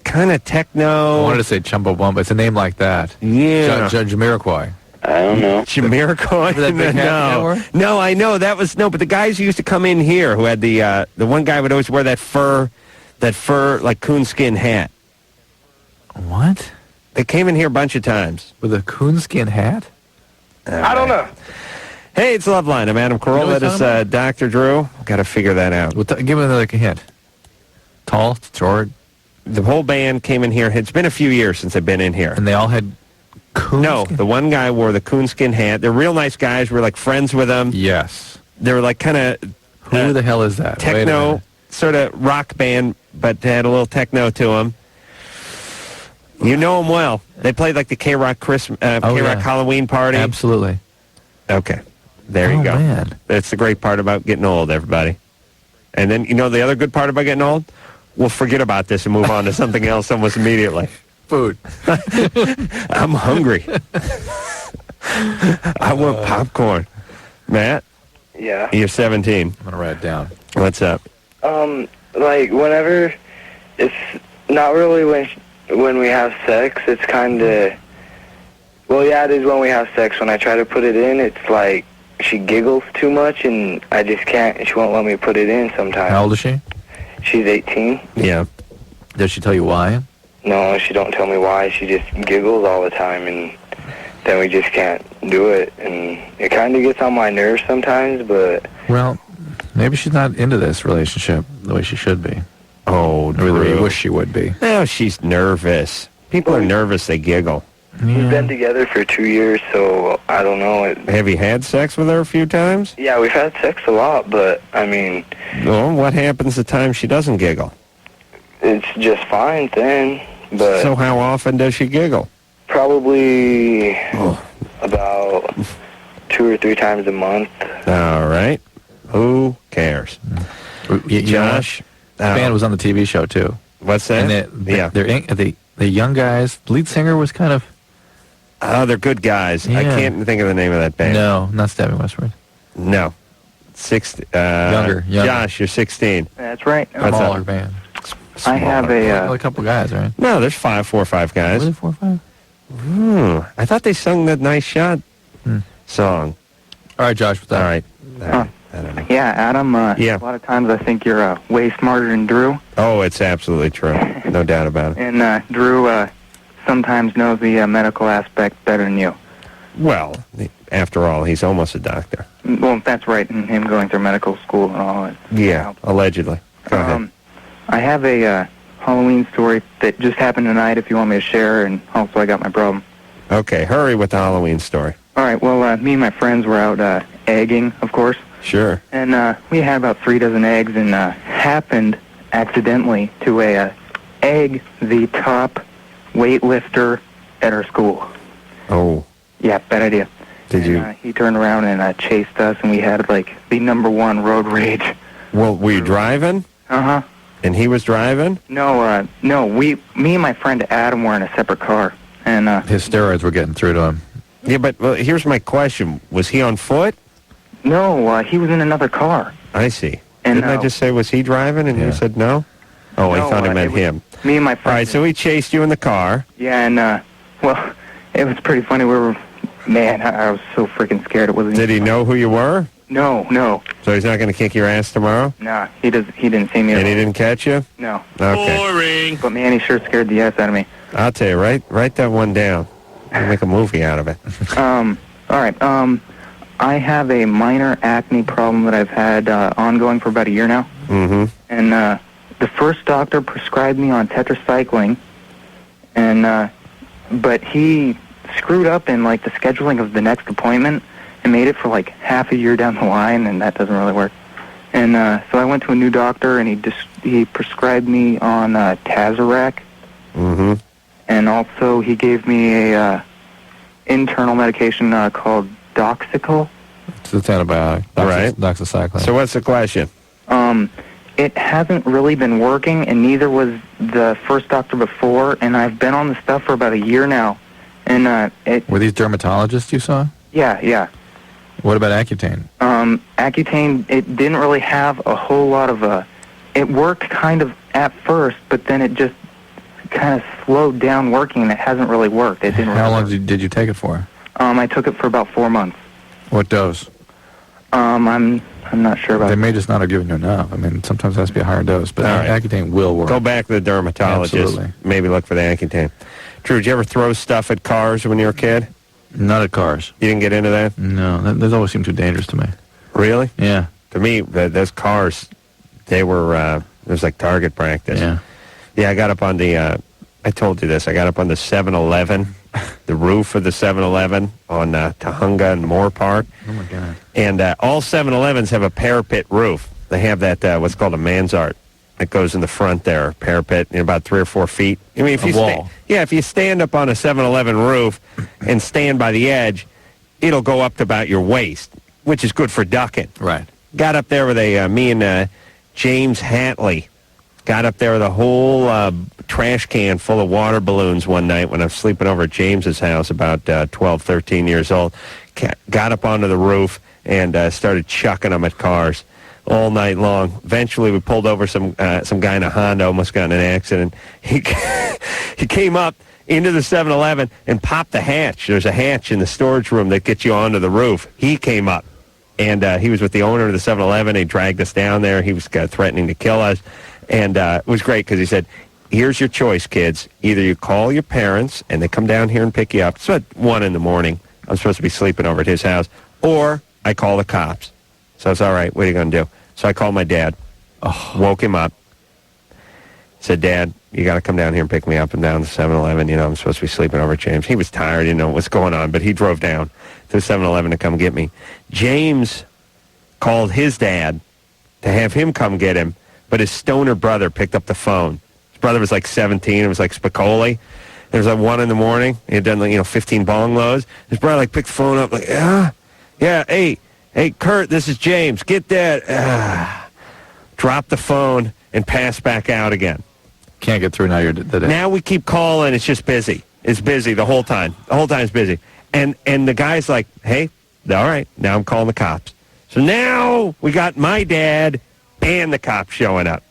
Kind of techno. I wanted to say Chumbawamba. It's a name like that. Yeah. Jamiroquai. I don't know. Jamiroquai? Remember that big hat? No, I know that was but the guys who used to come in here who had the one guy would always wear that fur like coonskin hat. What? They came in here a bunch of times With a coonskin hat? I don't know. Hey, it's LoveLine. I'm Adam Carolla. You know what That he's is Dr. Drew. Got to figure that out. Well, give me another hint. Tall, short, The whole band came in here. It's been a few years since they've been in here. and they all had coonskin? No, the one guy wore the coonskin hat. They're real nice guys. We're like friends with them. Yes. They were like kind of Who the hell is that? Wait a techno, minute. sort of rock band, but they had a little techno to them. You know them well. They played like the K-Rock K-Rock Halloween party. Absolutely. Okay, there you go. Man. That's the great part about getting old, everybody. And then, the other good part about getting old? We'll forget about this and move on to something else almost immediately. Food. I'm hungry. I want popcorn. Matt, Yeah. you're 17. I'm going to write it down. What's up? Like whenever it's not really when we have sex, it's kind of, well, yeah, it is when we have sex. When I try to put it in, it's like she giggles too much, and I just can't. She won't let me put it in sometimes. How old is she? She's 18. Yeah. Does she tell you why? No, she don't tell me why. She just giggles all the time, and then we just can't do it. And it kind of gets on my nerves sometimes, but... Well, maybe she's not into this relationship the way she should be. Oh, Or the way you Drew. wish she would be. No, she's nervous. People are nervous, they giggle. We've been together for 2 years, so I don't know. Have you had sex with her a few times? Yeah, we've had sex a lot, but, I mean, Well, what happens the time she doesn't giggle? it's just fine then. But So how often does she giggle? probably about 2 or 3 times a month. All right. Who cares? Josh? The band was on the TV show, too. What's that? And yeah. the young guys, the lead singer was kind of... Oh, they're good guys. I Yeah. can't think of the name of that band. No, not Stabbing Westward. No. Younger. Josh, you're 16. That's right. What's up? Smaller band. I have a, Well, a couple guys, right? No, there's 4 or 5 guys. Was it 4 or 5? I thought they sung that Nice Shot song. All right, Josh, what's up? All right. I don't know. Yeah, Adam, Yeah. a lot of times I think you're way smarter than Drew. Oh, it's absolutely true. No doubt about it. And Drew sometimes knows the medical aspect better than you. Well, after all, he's almost a doctor. Well, that's right, and him going through medical school and all that. Yeah, allegedly. Go ahead. I have a Halloween story that just happened tonight if you want me to share, and also I got my problem. Okay, hurry with the Halloween story. All right, well, me and my friends were out egging, of course, Sure. and we had about 3 dozen eggs and happened accidentally to egg the top weightlifter at our school. Oh, Yeah, bad idea. did you? He turned around and chased us, and we had, like, the #1 road rage. Well, were you driving? Uh-huh. And he was driving? No, me and my friend Adam were in a separate car, and His steroids were getting through to him. Yeah, but well, here's my question. Was he on foot? no, he was in another car. I see. And, Didn't I just say, was he driving? And you said no? Oh, I No, thought I meant it was him. Me and my friend. All right, so he chased you in the car. Yeah, and well, it was pretty funny. We were, man, I was so freaking scared. It wasn't. Did he even know who you were? No. So he's not going to kick your ass tomorrow? Nah, he didn't see me. And he didn't catch you? No. Okay. Boring. But man, he sure scared the ass out of me. I'll tell you, write that one down. We'll make a movie out of it. All right. I have a minor acne problem that I've had ongoing for about a year now. Mm-hmm. And the first doctor prescribed me on tetracycline, and but he screwed up in like the scheduling of the next appointment and made it for like half a year down the line, and that doesn't really work. And so I went to a new doctor, and he prescribed me on Tazarac, Mm-hmm. and also he gave me a internal medication called Doxycycline. It's antibiotic. Right. Doxycycline. So what's the question? It hasn't really been working, and neither was the first doctor before, and I've been on the stuff for about a year now. And Were these dermatologists you saw? yeah. What about Accutane? Accutane, it didn't really have a whole lot of it worked kind of at first, but then it just kind of slowed down working, and it hasn't really worked. It didn't. How really long work. did you take it for? I took it for about 4 months. What dose? I'm not sure about They it. may just not have given you enough. I mean, sometimes it has to be a higher dose, but All right. Accutane will work. Go back to the dermatologist. Absolutely. Maybe look for the Accutane. Drew, did you ever throw stuff at cars when you were a kid? Not at cars. You didn't get into that? No, those always seem too dangerous to me. Really? Yeah. To me, those cars, they were, it was like target practice. Yeah. Yeah, I got up on the, I told you this, I got up on the 7-Eleven, the roof of the 7-Eleven on Tahunga and Moore Park. Oh, my God. And all 7-Elevens have a parapet roof. They have that, what's called a mansard that goes in the front there, parapet, about 3 or 4 feet. I mean, if you wall. if you stand up on a 7-Eleven roof and stand by the edge, it'll go up to about your waist, which is good for ducking. Right. Got up there with me and James Hatley got up there with a whole trash can full of water balloons one night when I was sleeping over at James's house, about 12, 13 years old. Got up onto the roof and started chucking them at cars all night long. Eventually, we pulled over some guy in a Honda, almost got in an accident. He came up into the 7-Eleven and popped the hatch. There's a hatch in the storage room that gets you onto the roof. He came up, and he was with the owner of the 7-Eleven. He dragged us down there. He was threatening to kill us, and it was great because he said, here's your choice, kids. Either you call your parents, and they come down here and pick you up. It's at 1 in the morning. I'm supposed to be sleeping over at his house, or I call the cops. So it's all right. What are you going to do? So I called my dad, woke him up, said, Dad, you got to come down here and pick me up. I'm down to 7-Eleven. I'm supposed to be sleeping over at James. He was tired. He didn't know what was going on, but he drove down to 7-Eleven to come get me. James called his dad to have him come get him, but his stoner brother picked up the phone. His brother was like 17. It was like Spicoli. It was like 1 in the morning. He had done 15 bong loads. His brother picked the phone up yeah, hey, Kurt, this is James. Get that. Drop the phone and pass back out again. Can't get through now. Now we keep calling. It's just busy. It's busy the whole time. The whole time it's busy. And the guy's like, hey, all right, now I'm calling the cops. So now we got my dad and the cops showing up.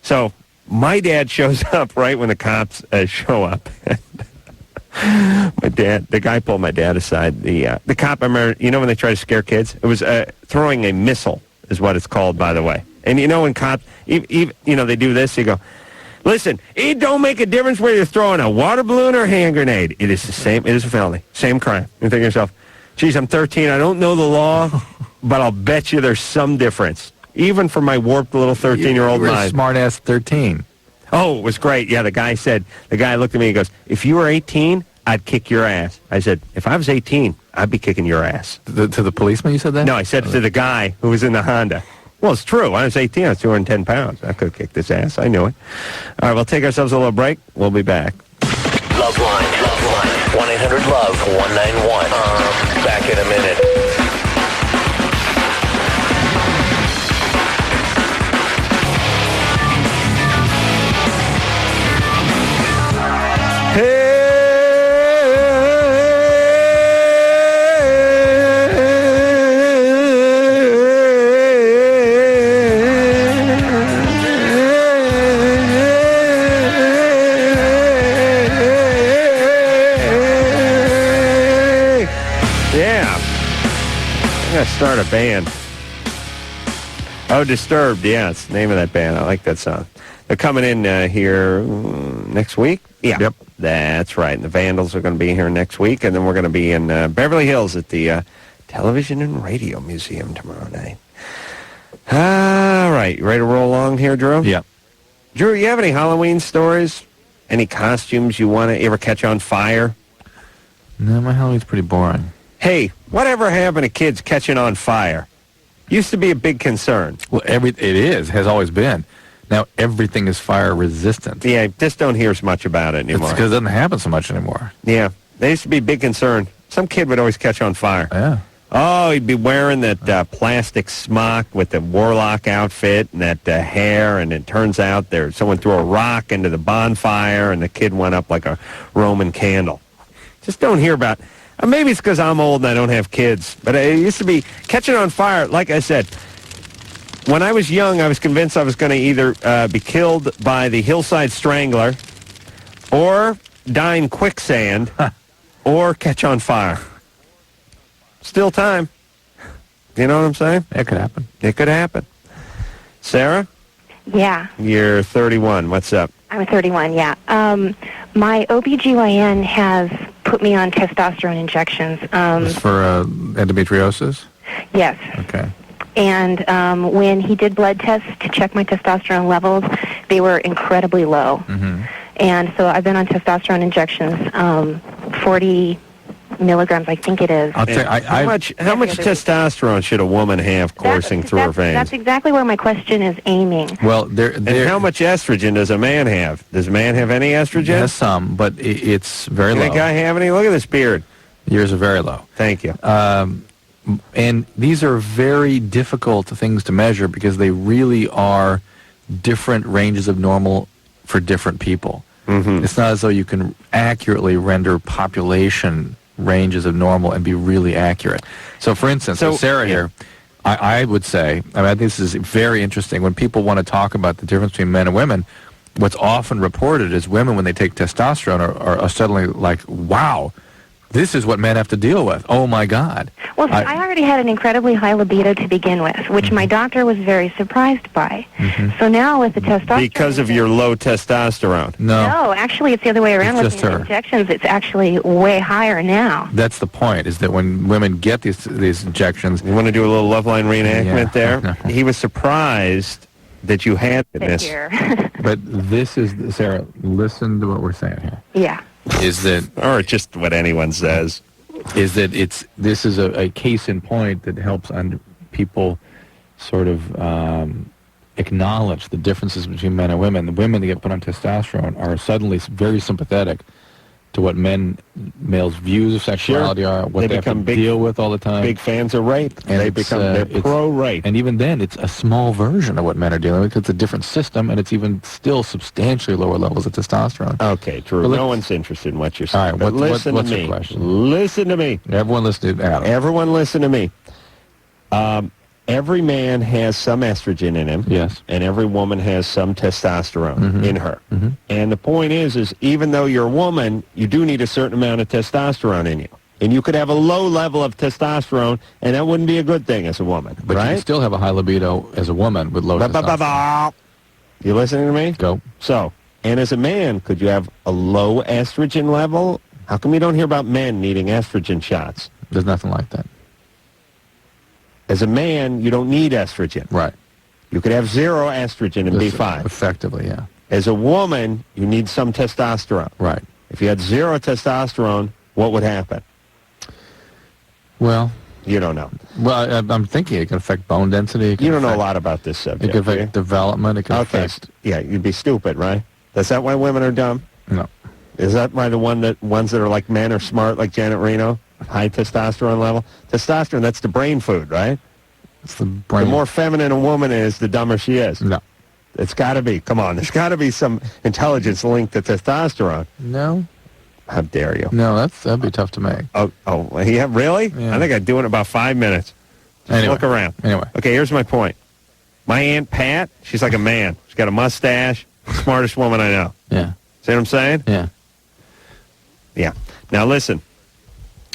So my dad shows up right when the cops show up. The guy pulled my dad aside. The cop, I remember, when they try to scare kids? It was throwing a missile is what it's called, by the way. And when cops, even, they do this, you go, listen, it don't make a difference whether you're throwing a water balloon or a hand grenade. It is the same. It is a felony. Same crime. You think to yourself, geez, I'm 13. I don't know the law, but I'll bet you there's some difference. Even for my warped little 13-year-old mind. Smart-ass 13. Oh, it was great. Yeah, the guy looked at me and goes, if you were 18, I'd kick your ass. I said, if I was 18, I'd be kicking your ass. To the policeman you said that? No, I said it to the guy who was in the Honda. Well, it's true. When I was 18, I was 210 pounds. I could have kicked his ass. I knew it. All right, we'll take ourselves a little break. We'll be back. LoveLine. 1-800-LOVE-191. Back in a minute. gotta start a band. Oh, Disturbed. Yeah, it's the name of that band. I like that song. They're coming in here next week. Yeah. Yep. That's right. And the Vandals are going to be here next week, and then we're going to be in Beverly Hills at the Television and Radio Museum tomorrow night. All right. You ready to roll along here, Drew? Yeah. Drew, you have any Halloween stories? Any costumes you want to ever catch on fire? No, my Halloween's pretty boring. Hey, whatever happened to kids catching on fire? Used to be a big concern. Well, has always been. Now everything is fire resistant. Yeah, just don't hear as much about it It's anymore. because it doesn't happen so much anymore. Yeah, they used to be a big concern. Some kid would always catch on fire. Yeah. Oh, he'd be wearing that plastic smock with the warlock outfit and that hair, and it turns out someone threw a rock into the bonfire, and the kid went up like a Roman candle. Just don't hear about. Maybe it's because I'm old and I don't have kids, but it used to be catching on fire. Like I said, when I was young, I was convinced I was going to either be killed by the hillside strangler, or die in quicksand, or catch on fire. Still time. You know what I'm saying? It could happen. It could happen. Sarah, Yeah, you're 31. What's up? I'm 31, yeah. My OBGYN has put me on testosterone injections. It's for endometriosis? Yes. Okay. And when he did blood tests to check my testosterone levels, they were incredibly low. Mm-hmm. And so I've been on testosterone injections, 40 milligrams, I think it is. I'll tell you, How much testosterone should a woman have coursing through her veins? That's exactly where my question is aiming. Well, And how much estrogen does a man have? Does a man have any estrogen? has some, but it's very You low. think I have any? Look at this beard. Yours are very low. Thank you. And these are very difficult things to measure because they really are different ranges of normal for different people. Mm-hmm. It's not as though you can accurately render population ranges of normal and be really accurate. So, for instance, with Sarah here, I would say, I think this is very interesting. When people want to talk about the difference between men and women, what's often reported is women, when they take testosterone, are suddenly like, wow, this is what men have to deal with. Oh, my God. Well, I already had an incredibly high libido to begin with, which my doctor was very surprised by. Mm-hmm. So now with the testosterone... Because of your low testosterone. No, actually, it's the other way around. It's With just the her. injections, it's actually way higher now. That's the point, is that when women get these injections... You want to do a little Loveline reenactment there? He was surprised that you had this. Here. But this is, Sarah, listen to what we're saying here. Yeah. Is that... Or just what anyone says. Is that this is a case in point that helps people sort of acknowledge the differences between men and women. The women that get put on testosterone are suddenly very sympathetic to what males' views of sexuality are, what they have to deal with all the time. Big fans of rape. And they're pro-rape. And even then, it's a small version of what men are dealing with. It's a different system, and it's even still substantially lower levels of testosterone. Okay, Drew. No one's interested in what you're saying. All right, but listen what's to your me. question? Listen to me. Everyone listen to Adam. Everyone listen to me. Every man has some estrogen in him. Yes. And every woman has some testosterone in her. Mm-hmm. And the point is even though you're a woman, you do need a certain amount of testosterone in you. And you could have a low level of testosterone, and that wouldn't be a good thing as a woman, But you right? can still have a high libido as a woman with low testosterone. You listening to me? Go. So, and as a man, could you have a low estrogen level? How come you don't hear about men needing estrogen shots? There's nothing like that. As a man, you don't need estrogen. Right. You could have zero estrogen and be fine. Effectively, yeah. As a woman, you need some testosterone. Right. If you had zero testosterone, what would happen? Well, you don't know. Well, I'm thinking it can affect bone density. You don't know a lot about this subject. It can affect development. It can affect... Yeah, you'd be stupid, right? Is that why women are dumb? No. Is that why the ones that are like men are smart, like Janet Reno? High testosterone level? Testosterone, that's the brain food, right? It's the brain. The more feminine a woman is, the dumber she is. No. It's got to be. Come on. There's got to be some intelligence linked to testosterone. No. How dare you? No, that'd be tough to make. Oh, yeah, really? Yeah. I think I'd do it in about 5 minutes. Just Anyway. look around. Anyway. Okay, here's my point. My Aunt Pat, she's like a man. She's got a mustache. Smartest woman I know. Yeah. See what I'm saying? Yeah. Yeah. Now listen.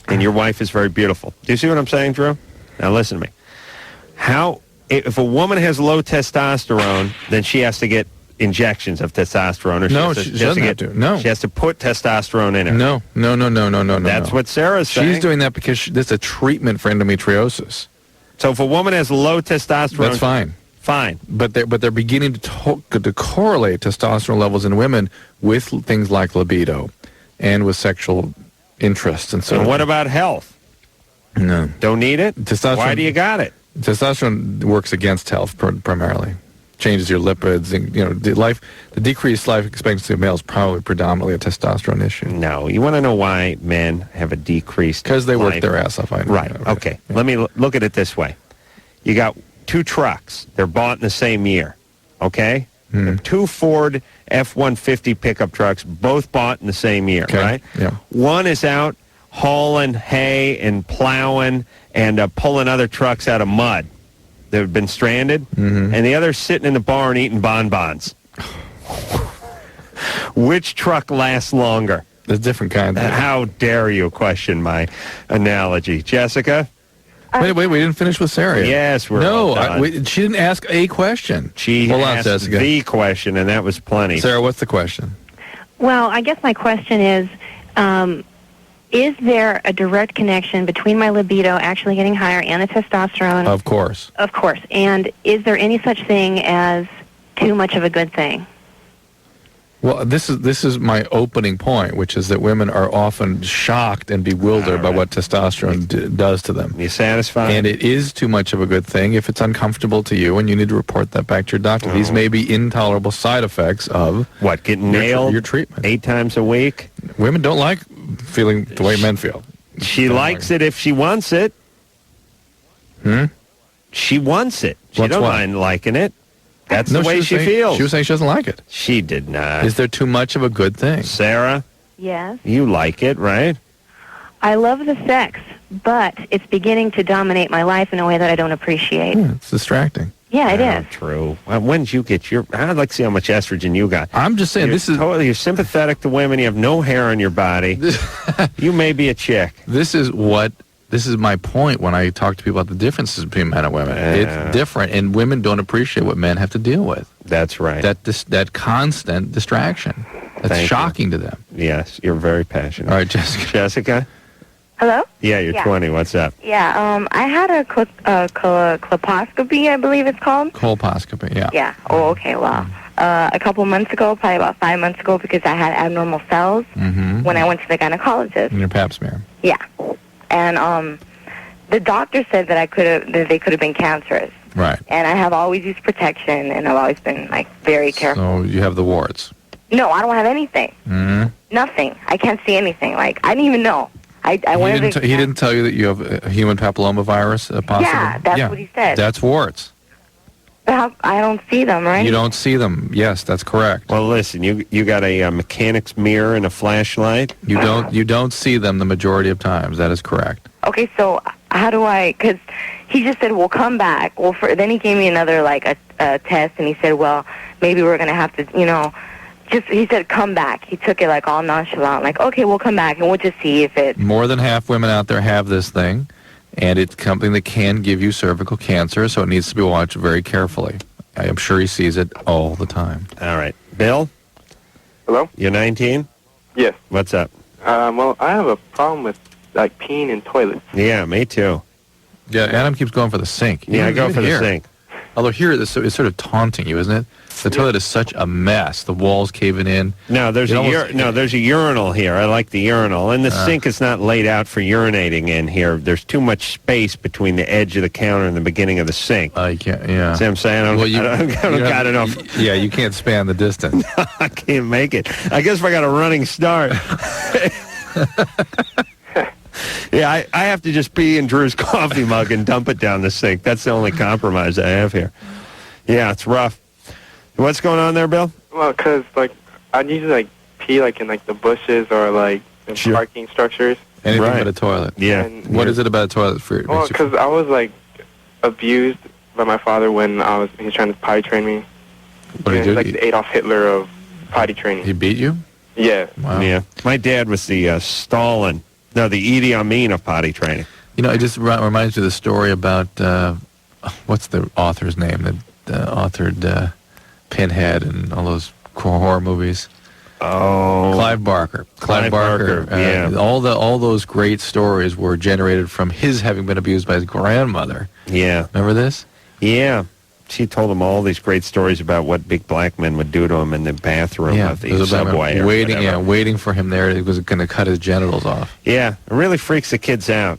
And your wife is very beautiful. Do you see what I'm saying, Drew? Now listen to me. If a woman has low testosterone, then she has to get injections of testosterone. Or She doesn't have to. No. She has to put testosterone in her. No. That's what Sarah's saying. She's doing that because that's a treatment for endometriosis. So if a woman has low testosterone... That's fine. Fine. But they're beginning to correlate testosterone levels in women with things like libido and with sexual interest and so on. And what about health? No. Don't need it? Testosterone, Why do you got it? Testosterone works against health primarily. Changes your lipids, and the decreased life expectancy of males is probably predominantly a testosterone issue. No, you want to know why men have a decreased because they work life? their ass off. Right. Okay. Yeah. Let me look at it this way. You got 2 trucks. They're bought in the same year. Okay. 2 Ford F-150 pickup trucks, both bought in the same year. Okay. Right. Yeah. One is out hauling hay and plowing and pulling other trucks out of mud that have been stranded, and the other's sitting in the barn eating bonbons. Which truck lasts longer? There's different kinds. How dare you question my analogy, Jessica? Wait, we didn't finish with Sarah. Yes, we're all done. She didn't ask a question. She asked the question, and that was plenty. Sarah, what's the question? Well, I guess my question is there a direct connection between my libido actually getting higher and the testosterone? Of course. Of course. And is there any such thing as too much of a good thing? Well, this is my opening point, which is that women are often shocked and bewildered by what testosterone does to them. You satisfied? And it is too much of a good thing if it's uncomfortable to you, and you need to report that back to your doctor. These may be intolerable side effects of what, getting nailed your treatment 8 times a week. Women don't like feeling the way men feel. She likes it if she wants it. She wants it. She don't mind liking it. That's the way she feels. She was saying she doesn't like it. She did not. Is there too much of a good thing? Sarah? Yes. You like it, right? I love the sex, but it's beginning to dominate my life in a way that I don't appreciate. It's distracting. Yeah, it is. True. When did you get your... I'd like to see how much estrogen you got. I'm just saying, You're sympathetic to women. You have no hair on your body. You may be a chick. This is my point when I talk to people about the differences between men and women. It's different, and women don't appreciate what men have to deal with. That's right. That constant distraction. That's shocking to them. Yes, you're very passionate. All right, Jessica. Jessica? Hello? Yeah, you're 20. What's up? Yeah, I had a colposcopy, I believe it's called. Colposcopy, yeah. Yeah. Oh, okay, well. A couple months ago, probably about 5 months ago, because I had abnormal cells when I went to the gynecologist. In your pap smear. Yeah. And the doctor said that they could have been cancerous. Right. And I have always used protection, and I've always been, very careful. So you have the warts. No, I don't have anything. Nothing. I can't see anything. I didn't even know. He didn't tell you that you have a human papillomavirus possible? Yeah, that's what he said. That's warts. But I don't see them, right? You don't see them. Yes, that's correct. Well, listen, you got a mechanic's mirror and a flashlight. You don't see them the majority of times. That is correct. Okay, so how do I? Because he just said, "Well, come back." Well, then he gave me another a test, and he said, "Well, maybe we're gonna have to, he said, come back. He took it all nonchalant, okay, we'll come back and we'll just see if it... More than half women out there have this thing, and it's something that can give you cervical cancer, so it needs to be watched very carefully. I am sure he sees it all the time. All right. Bill? Hello? You're 19? Yes. What's up? Well, I have a problem with, peeing in toilets. Yeah, me too. Yeah, Adam keeps going for the sink. Yeah, I go for the sink. Although here, it's sort of taunting you, isn't it? The toilet is such a mess. The walls caving in. No, there's a urinal here. I like the urinal. And the sink is not laid out for urinating in here. There's too much space between the edge of the counter and the beginning of the sink. You can't, yeah. See what I'm saying? I don't got enough. Yeah, you can't span the distance. I can't make it. I guess if I got a running start. Yeah, I have to just pee in Drew's coffee mug and dump it down the sink. That's the only compromise I have here. Yeah, it's rough. What's going on there, Bill? Well, because, I usually, pee, in, the bushes or, in parking structures. Anything but a toilet. Yeah. And what is it about a toilet for you? Well, because I was, abused by my father when he was trying to potty train me. What did he do? The Adolf Hitler of potty training. He beat you? Yeah. Wow. Yeah. My dad was the Stalin. No, the Idi Amin of potty training. You know, it just reminds me of the story about, what's the author's name that authored Pinhead and all those horror movies? Oh, Clive Barker. Clive Barker. Yeah. All those great stories were generated from his having been abused by his grandmother. Yeah. Remember this? Yeah. She told him all these great stories about what big black men would do to him in the bathroom of it the was about subway. him or waiting, whatever. waiting for him there. He was going to cut his genitals off. Yeah, it really freaks the kids out.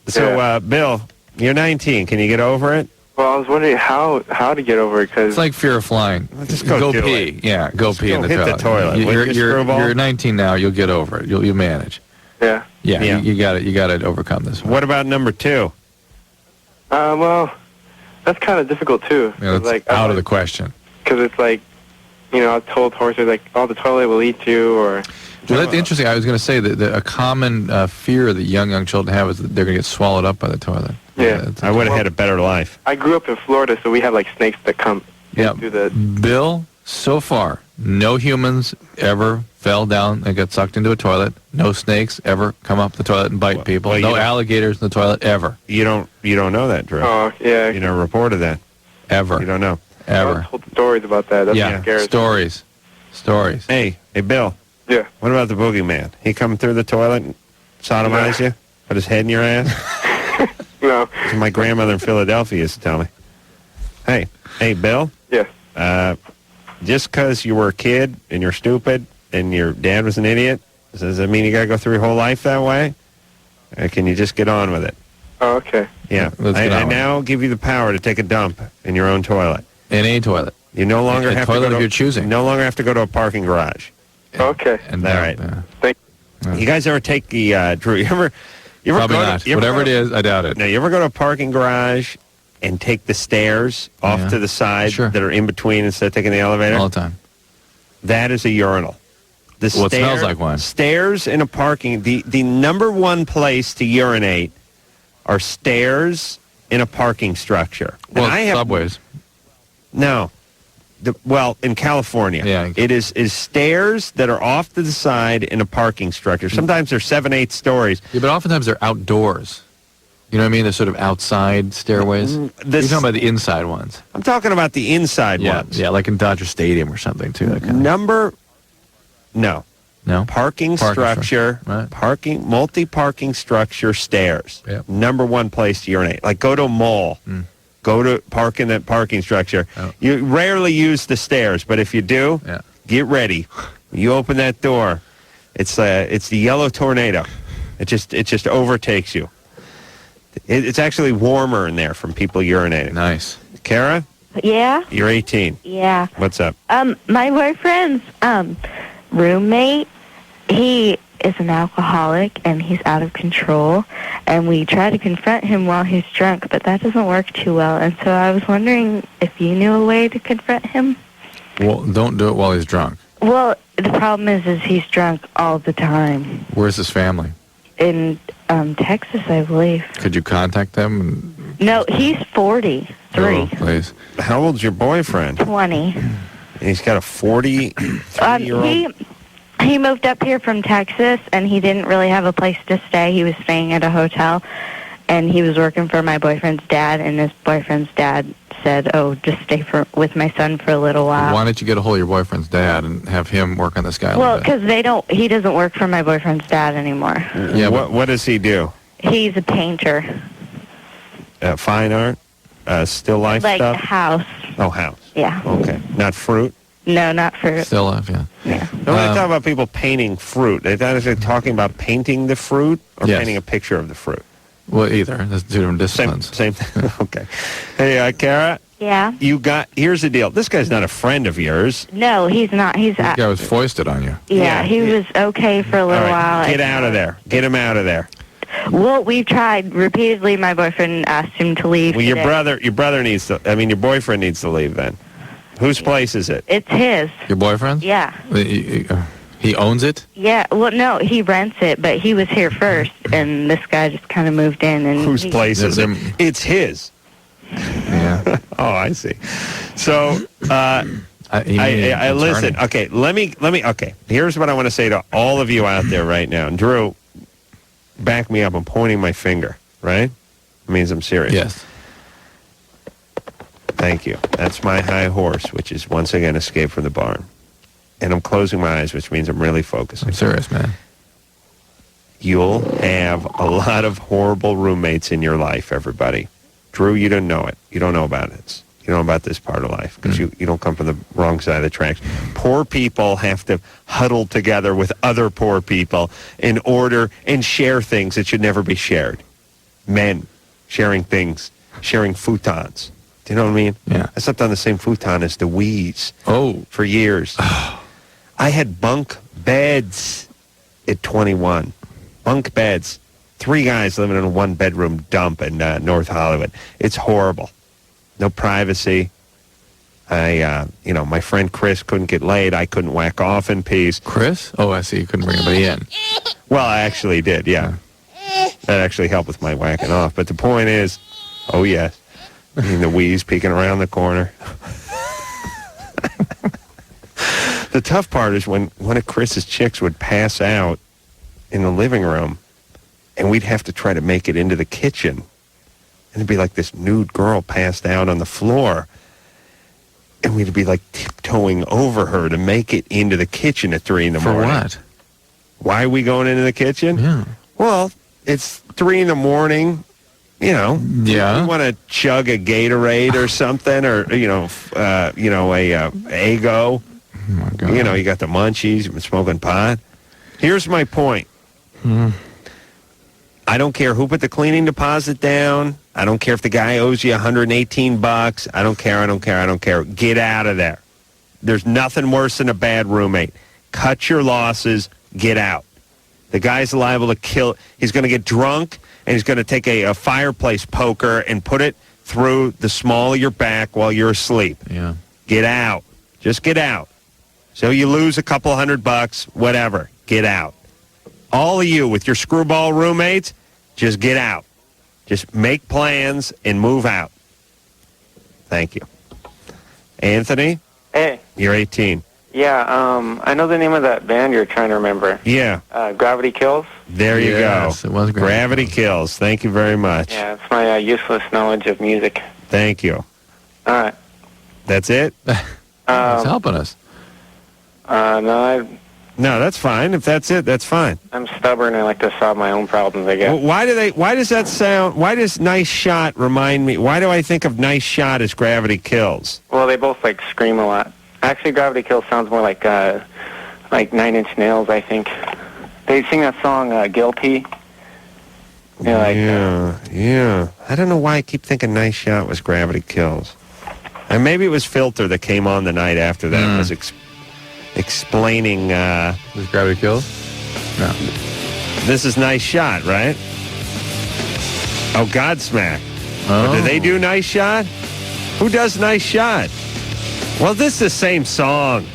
So, Bill, you're 19. Can you get over it? Well, I was wondering how to get over it because It's like fear of flying. Just go do pee. it. Yeah, go Just pee go in the hit toilet. the toilet. With your screwball? You're 19 now. You'll get over it. You'll manage. yeah. Yeah. You got it. You got to overcome this one. What about number 2? Well, that's kind of difficult too. Yeah, that's out of the question. Because it's like, I've told horses like, "Oh, the toilet will eat you," or. Well, that's interesting. I was going to say that a common fear that young children have is that they're going to get swallowed up by the toilet. Yeah. I would have had a better life. I grew up in Florida, so we have like snakes that come into the. Bill, so far, no humans ever fell down and got sucked into a toilet. No snakes ever come up the toilet and bite people. well, No alligators in the toilet ever. You don't know that, Drew. Oh yeah. You never reported that. Ever. You don't know. Ever. I told stories about that. That's what scares me. Stories. Hey, Bill. Yeah. What about the boogeyman? He come through the toilet and sodomize you? Put his head in your ass? No. That's what my grandmother in Philadelphia used to tell me. Hey, Bill? Yeah. Just because you were a kid and you're stupid and your dad was an idiot, does that mean you got to go through your whole life that way? Or can you just get on with it? Oh, okay. Yeah. Let's get on I with it. now give you the power to take a dump in your own toilet. In a toilet. You no longer A have toilet to go of your choosing. You no longer have to go to a parking garage. Okay. And All right. Thank You guys ever take the Drew? You ever Probably go not. To, you ever Whatever go it to- is, I doubt it. Now, you ever go to a parking garage and take the stairs off to the side that are in between instead of taking the elevator? All the time. That is a urinal. The Well, it smells like one. Stairs in a parking. The number one place to urinate are stairs in a parking structure. And Well, I have, subways. No. In California, it is stairs that are off to the side in a parking structure. Sometimes they're 7-8 stories. Yeah, but oftentimes they're outdoors. You know what I mean? They're sort of outside stairways. You're talking about the inside ones. I'm talking about the inside ones. Yeah, like in Dodger Stadium or something, too. That kind No. Parking structure. Right. Multi-parking structure stairs. Yep. Number one place to urinate. Like go to a mall. Go to park in that parking structure. Oh. You rarely use the stairs, but if you do, get ready. When you open that door, it's the yellow tornado. It just overtakes you. It's actually warmer in there from people urinating. Nice. Kara, Yeah? you're 18. Yeah. What's up? My boyfriend's roommate, he is an alcoholic and he's out of control, and we try to confront him while he's drunk, but that doesn't work too well. And so I was wondering if you knew a way to confront him. Well, don't do it while he's drunk. Well, the problem is he's drunk all the time. Where's his family? In Texas, I believe. Could you contact them? No, he's 43. Oh, please. How old's your boyfriend? 20. And he's got a 43-year-old. He moved up here from Texas, and he didn't really have a place to stay. He was staying at a hotel, and he was working for my boyfriend's dad, and his boyfriend's dad said, "Oh, just stay with my son for a little while." Why don't you get a hold of your boyfriend's dad and have him work on this guy? Well, because he doesn't work for my boyfriend's dad anymore. Yeah. What does he do? He's a painter. Fine art? Still life Like stuff? house. Oh, house. Yeah. Okay. Not fruit? No, not for... Still life, yeah. Yeah. No, when they talk about people painting fruit, they're actually talking about painting the fruit or Yes. painting a picture of the fruit? Well, either. That's two different disciplines. Same thing. Okay. Hey, Kara? Yeah? Here's the deal. This guy's not a friend of yours. No, he's not. He's... This guy was foisted on you. Yeah, he was okay for a little All right, while. Get out of there. Get him out of there. Well, we've tried repeatedly. My boyfriend asked him to leave. Well, your today. brother needs to, your boyfriend needs to leave then. Whose place is it? It's his. Your boyfriend? Yeah. He owns it? Yeah. Well, no, he rents it, but he was here first, and this guy just kind of moved in. And Whose place is it? It's his. Yeah. Oh, I see. So, I listen. Okay, let me. Okay, here's what I want to say to all of you out there right now. And Drew, back me up. I'm pointing my finger. right? It means I'm serious. Yes. Thank you. That's my high horse, which is once again Escape from the Barn. And I'm closing my eyes, which means I'm really focusing. I'm serious, man. You'll have a lot of horrible roommates in your life, everybody. Drew, you don't know it. You don't know about it. You don't know about this part of life because you don't come from the wrong side of the tracks. Poor people have to huddle together with other poor people in order and share things that should never be shared. Men sharing things, sharing futons. Do you know what I mean? Yeah. I slept on the same futon as the Wees for years. I had bunk beds at 21. Bunk beds. 3 guys living in a 1-bedroom dump in North Hollywood. It's horrible. No privacy. My friend Chris couldn't get laid. I couldn't whack off in peace. Chris? Oh, I see. You couldn't bring anybody in. Well, I actually did, yeah. That actually helped with my whacking off. But the point is, oh, yes. I mean, the Wees peeking around the corner. The tough part is when one of Chris's chicks would pass out in the living room, and we'd have to try to make it into the kitchen. And it'd be like this nude girl passed out on the floor. And we'd be like tiptoeing over her to make it into the kitchen at 3 in the morning. For what? Why are we going into the kitchen? Yeah. Well, it's 3 in the morning. You know, yeah. You want to chug a Gatorade or something, or a Eggo. Oh my God. You know, you got the munchies. You've been smoking pot. Here's my point. I don't care who put the cleaning deposit down. I don't care if the guy owes you $118. I don't care. Get out of there. There's nothing worse than a bad roommate. Cut your losses. Get out. The guy's liable to kill. He's going to get drunk, and he's going to take a fireplace poker and put it through the small of your back while you're asleep. Yeah. Get out. Just get out. So you lose a couple $100, whatever. Get out. All of you with your screwball roommates, just get out. Just make plans and move out. Thank you. Anthony? Hey. You're 18. Yeah, I know the name of that band you're trying to remember. Yeah. Gravity Kills? There you Yes, go. it was Gravity Kills. Thank you very much. Yeah, it's my useless knowledge of music. Thank you. All right. That's it? It's helping us. No, that's fine. If that's it, that's fine. I'm stubborn and I like to solve my own problems, I guess. Well, why does that sound, why does Nice Shot remind me, why do I think of Nice Shot as Gravity Kills? Well, they both, scream a lot. Actually, Gravity Kills sounds more like 9 Inch Nails, I think. They sing that song, Guilty. Yeah. I don't know why I keep thinking Nice Shot was Gravity Kills. And maybe it was Filter that came on the night after that. Was explaining... Was Gravity Kills? No. This is Nice Shot, right? Oh, Godsmack. Oh. Do they do Nice Shot? Who does Nice Shot? Well, this is the same song.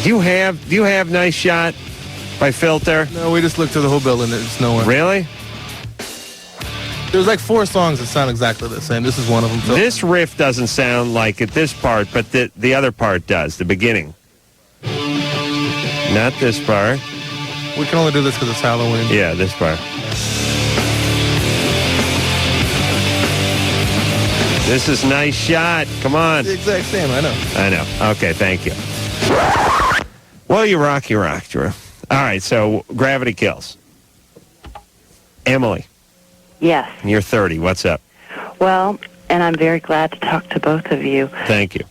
Do you have Nice Shot by Filter? No, we just looked through the whole building. There's nowhere. Really? There's 4 songs that sound exactly the same. This is one of them. Filter. This riff doesn't sound like it, this part, but the other part does, the beginning. Not this part. We can only do this because it's Halloween. Yeah, this part. This is Nice Shot. Come on. It's the exact same, I know. Okay, thank you. Well, you rock, Drew. All right, so Gravity Kills. Emily. Yes. You're 30. What's up? Well, and I'm very glad to talk to both of you. Thank you.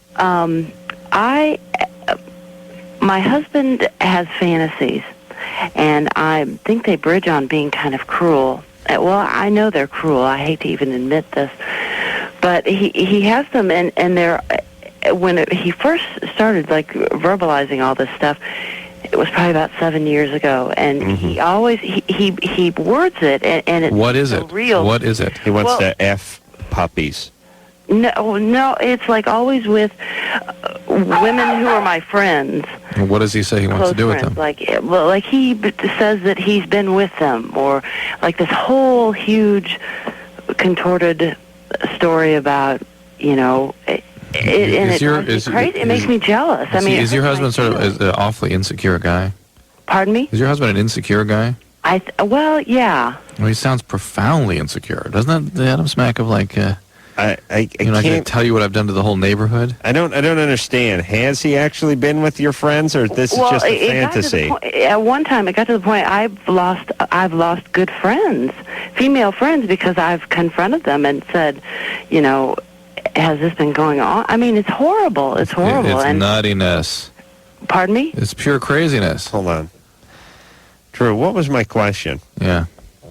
My husband has fantasies, and I think they bridge on being kind of cruel. Well, I know they're cruel. I hate to even admit this. But he has them, and they're... When he first started, verbalizing all this stuff, it was probably about 7 years ago, and he always he words it, and it's what is so it? real. What is it? He wants to F puppies. No, it's always with women who are my friends. And what does he say he wants to do with them? He says that he's been with them, or this whole huge contorted story about It's crazy. It makes me jealous. Is your husband sort of an awfully insecure guy? Pardon me? Is your husband an insecure guy? Well, yeah. Well, he sounds profoundly insecure. Doesn't that the Adam smack of like, I I can tell you what I've done to the whole neighborhood? I don't understand. Has he actually been with your friends, or this is just a fantasy? At one time, it got to the point I've lost good friends, female friends, because I've confronted them and said, you know, has this been going on? I mean, it's horrible. It's horrible. It's nuttiness. Pardon me? It's pure craziness. Hold on. Drew, what was my question? Yeah.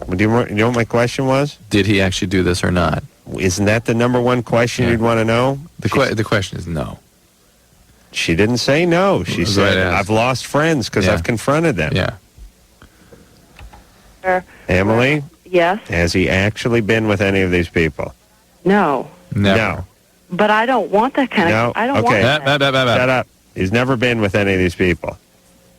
Do you know what my question was? Did he actually do this or not? Isn't that the number one question you'd want to know? The question is no. She didn't say no. She said, I've lost friends because I've confronted them. Yeah. Emily? Yes? Has he actually been with any of these people? No. Never. No. But I don't want that kind of... I don't want that. Shut up. He's never been with any of these people.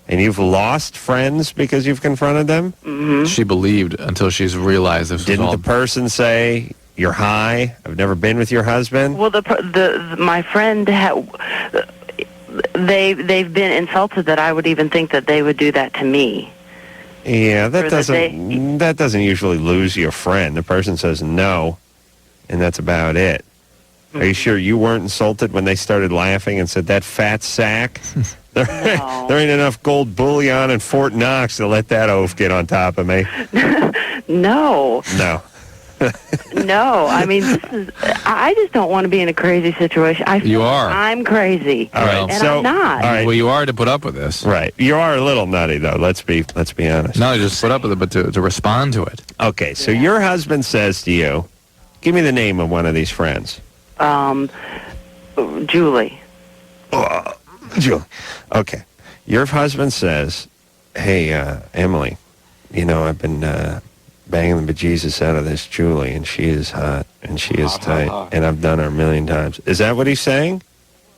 And you've lost friends because you've confronted them? Mm-hmm. She believed until she's realized this Didn't was all... the person say, you're high, I've never been with your husband? Well, my friend, they've been insulted that I would even think that they would do that to me. Yeah, that doesn't usually lose your friend. The person says no, and that's about it. Are you sure you weren't insulted when they started laughing and said, that fat sack? There ain't enough gold bullion in Fort Knox to let that oaf get on top of me. No. No. No, I mean, I just don't want to be in a crazy situation. I feel You are. I'm crazy. All right, and I'm not. All right. Well, you are to put up with this. Right. You are a little nutty, though. Let's be honest. Not just put up with it, but to respond to it. Okay, so your husband says to you, give me the name of one of these friends. Julie. Julie. Okay. Your husband says, hey, Emily, you know, I've been banging the bejesus out of this Julie, and she is hot, and she is tight, and I've done her a million times. Is that what he's saying?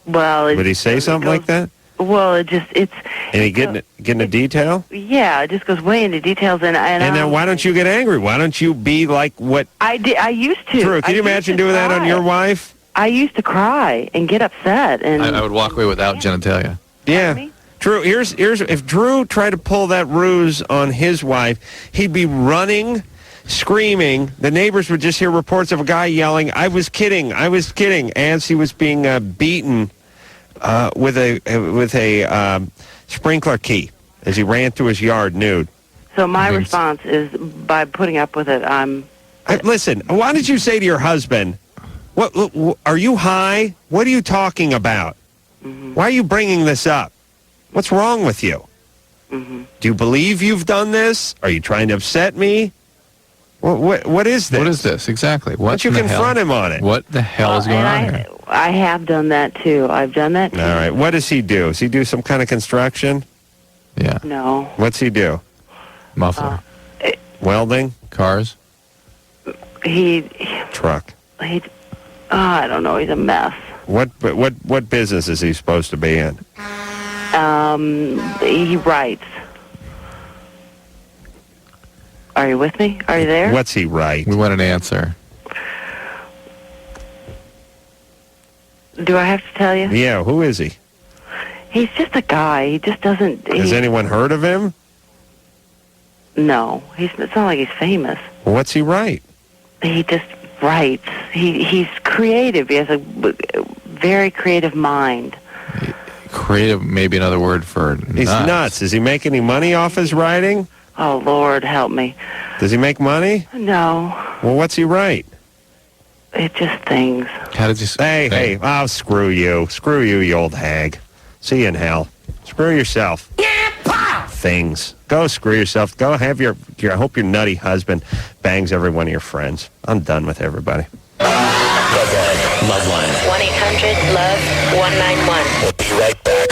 Well, Would he say something like that? Well, it's... And he getting a detail? Yeah, it just goes way into details, and then why don't you get angry? Why don't you be like what... I used to. Drew, can you imagine doing that on your wife? I used to cry and get upset, and... I would walk away without genitalia. Yeah. Drew, here's if Drew tried to pull that ruse on his wife, he'd be running, screaming. The neighbors would just hear reports of a guy yelling, I was kidding, as he was being beaten with a sprinkler key as he ran through his yard nude. So my response is, by putting up with it, listen, why did you say to your husband, what are you high? What are you talking about? Mm-hmm. Why are you bringing this up? What's wrong with you? Mm-hmm. Do you believe you've done this? Are you trying to upset me? What is this? What is this? Exactly. Why don't you confront him on it? What the hell is going on here? I have done that, too. I've done that, too. All right. What does he do? Does he do some kind of construction? Yeah. No. What's he do? Muffler. Welding? Cars? Truck. I don't know. He's a mess. What business is he supposed to be in? He writes. Are you with me? Are you there? What's he write? We want an answer. Do I have to tell you? Yeah, who is he? He's just a guy. He just doesn't... Has anyone heard of him? No. It's not like he's famous. Well, what's he write? He just writes. He's creative. He has a very creative mind. Creative, maybe another word for nuts. He's nuts. Does he make any money off his writing? Oh, Lord, help me. Does he make money? No. Well, what's he write? It's just things. How did you say? Hey, oh, screw you. Screw you, you old hag. See you in hell. Screw yourself. Things. Go screw yourself. Go have your I hope your nutty husband bangs every one of your friends. I'm done with everybody. LoveLine. 1-800-LOVE-191. We'll be right back.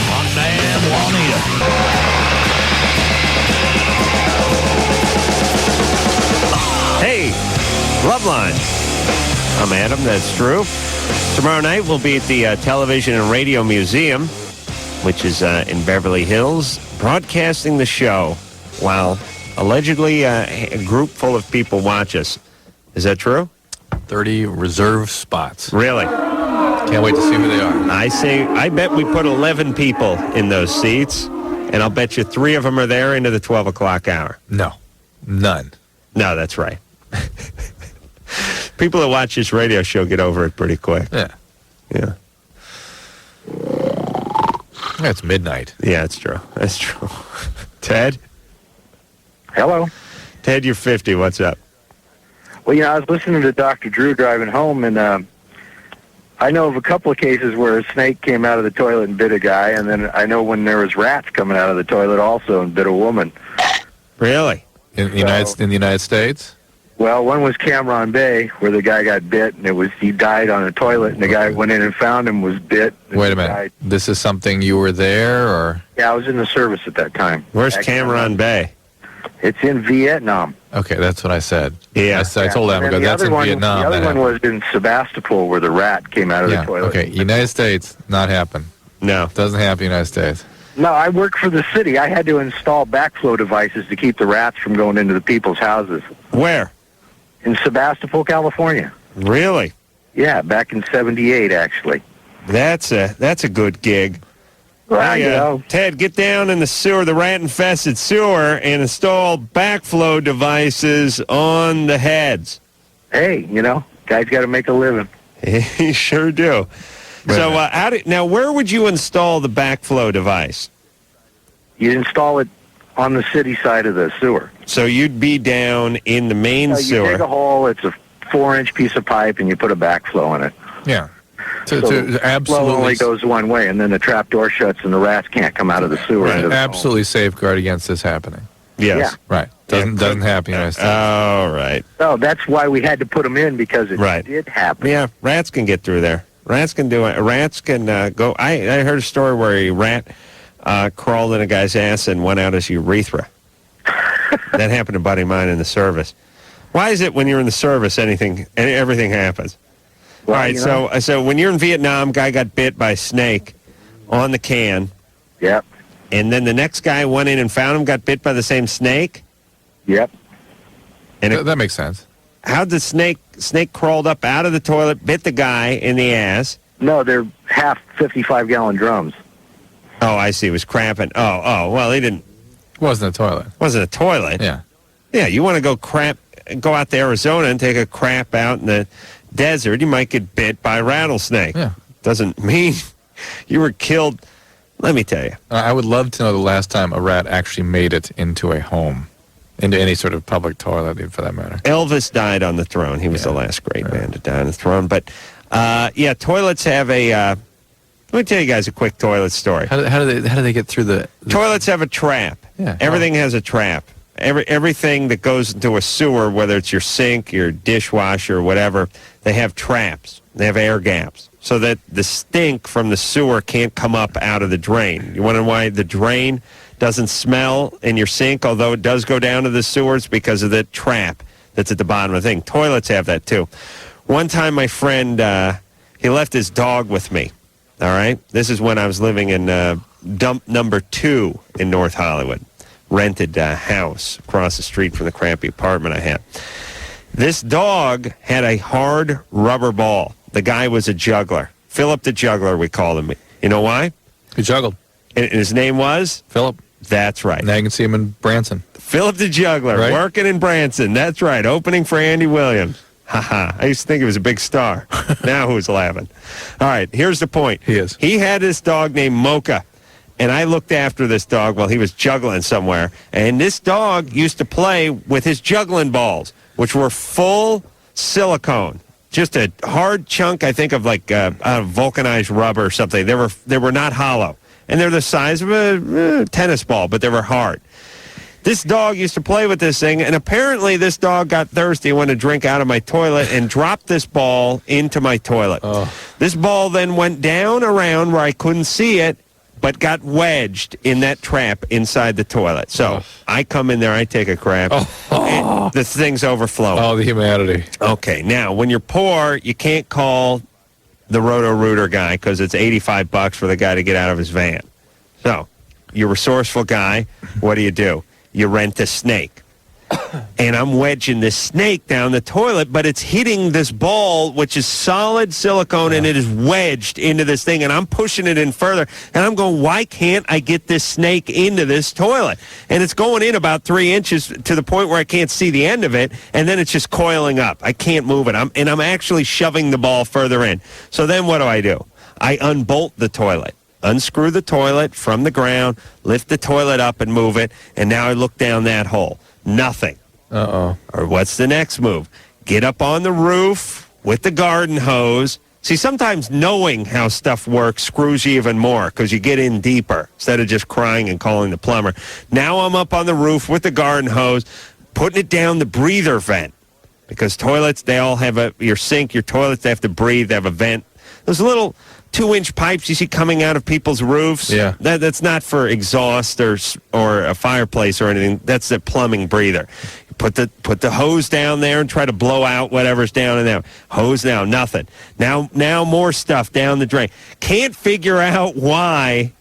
Hot damn Juanita. Hey, LoveLine. I'm Adam. That's Drew. Tomorrow night we'll be at the Television and Radio Museum, which is in Beverly Hills, broadcasting the show while allegedly a group full of people watch us. Is that true? 30 reserve spots. Really? Can't wait to see who they are. I bet we put 11 people in those seats, and I'll bet you 3 of them are there into the 12 o'clock hour. No. None. No, that's right. People that watch this radio show get over it pretty quick. Yeah. Yeah. It's midnight. Yeah, it's true. That's true. Ted? Hello. Ted, you're 50. What's up? Well, I was listening to Dr. Drew driving home, and I know of a couple of cases where a snake came out of the toilet and bit a guy, and then I know when there was rats coming out of the toilet also and bit a woman. Really? In the United States? Well, one was Cameron Bay, where the guy got bit, and he died on a toilet, and the guy went in and found him, was bit. Wait a minute. Died. This is something you were there, or? Yeah, I was in the service at that time. Where's Cameron Bay? It's in Vietnam. Okay, that's what I said. Yeah. I told them, And that's in Vietnam. The other one was in Sebastopol, where the rat came out of the toilet. Okay, United States, not happen. No. Doesn't happen in the United States. No, I work for the city. I had to install backflow devices to keep the rats from going into the people's houses. Where? In Sebastopol, California. Really? Yeah, back in '78, actually. That's a good gig. Well, Hey, Ted, get down in the sewer, the rat-infested sewer, and install backflow devices on the heads. Hey, guys got to make a living. You sure do. Now, where would you install the backflow device? You'd install it on the city side of the sewer. So you'd be down in the main sewer. You dig a hole, it's a 4-inch piece of pipe, and you put a backflow in it. Yeah. So the flow only goes one way, and then the trap door shuts, and the rats can't come out of the sewer. Right. Into the Absolutely safeguard against this happening. Yes. Yeah. Right. Doesn't happen in the United States. Oh, right. No, that's why we had to put them in, because it did happen. Yeah, rats can get through there. Rats can do it. Rats can go. I heard a story where a rat crawled in a guy's ass and went out his urethra. That happened to a buddy of mine in the service. Why is it when you're in the service, everything happens? Well, all right, so when you're in Vietnam, guy got bit by a snake on the can. Yep. And then the next guy went in and found him, got bit by the same snake. Yep. And that makes sense. How'd the snake crawled up out of the toilet, bit the guy in the ass? No, they're half 55-gallon drums. Oh, I see. He was crapping. Oh, well, he didn't. Wasn't a toilet. Wasn't a toilet. Yeah. Yeah, you want to go out to Arizona and take a crap out in the desert, you might get bit by a rattlesnake. Yeah. Doesn't mean you were killed. Let me tell you. I would love to know the last time a rat actually made it into a home, into any sort of public toilet, for that matter. Elvis died on the throne. He was the last great man to die on the throne. But, toilets have a... let me tell you guys a quick toilet story. How do they get through the... Toilets have a trap. Yeah. Everything has a trap. Everything that goes into a sewer, whether it's your sink, your dishwasher, or whatever, they have traps. They have air gaps so that the stink from the sewer can't come up out of the drain. You wonder why the drain doesn't smell in your sink, although it does go down to the sewers? Because of the trap that's at the bottom of the thing. Toilets have that too. One time my friend, he left his dog with me. All right? This is when I was living in dump number 2 in North Hollywood. Rented house across the street from the crappy apartment I had. This dog had a hard rubber ball. The guy was a juggler. Philip the Juggler, we called him. You know why? He juggled. And his name was? Philip. That's right. Now you can see him in Branson. Philip the Juggler, right? Working in Branson. That's right. Opening for Andy Williams. Haha. I used to think he was a big star. Now who's laughing? All right, here's the point. He is. He had this dog named Mocha. And I looked after this dog while he was juggling somewhere. And this dog used to play with his juggling balls, which were full silicone. Just a hard chunk, I think, of like vulcanized rubber or something. They were not hollow. And they're the size of a tennis ball, but they were hard. This dog used to play with this thing, and apparently this dog got thirsty and wanted to drink out of my toilet and dropped this ball into my toilet. Oh. This ball then went down around where I couldn't see it, but got wedged in that trap inside the toilet. So I come in there, I take a crap, and the thing's overflowing. Oh, the humanity. Okay, now, when you're poor, you can't call the Roto-Rooter guy because it's $85 for the guy to get out of his van. So, you're a resourceful guy. What do? You rent a snake. and I'm wedging this snake down the toilet, but it's hitting this ball, which is solid silicone, and it is wedged into this thing, and I'm pushing it in further, and I'm going, why can't I get this snake into this toilet? And it's going in about 3 inches to the point where I can't see the end of it, and then it's just coiling up. I can't move it. I'm actually shoving the ball further in. So then what do? I unbolt the toilet, unscrew the toilet from the ground, lift the toilet up and move it, and now I look down that hole. Nothing. Uh-oh. Or what's the next move? Get up on the roof with the garden hose. See, sometimes knowing how stuff works screws you even more because you get in deeper instead of just crying and calling the plumber. Now I'm up on the roof with the garden hose, putting it down the breather vent because toilets, they all have your sink, your toilets, they have to breathe, they have a vent. Those little 2-inch pipes you see coming out of people's roofs. Yeah. That's not for exhaust or a fireplace or anything. That's the plumbing breather. Put the hose down there and try to blow out whatever's down in there. Hose down, nothing. Now more stuff down the drain. Can't figure out why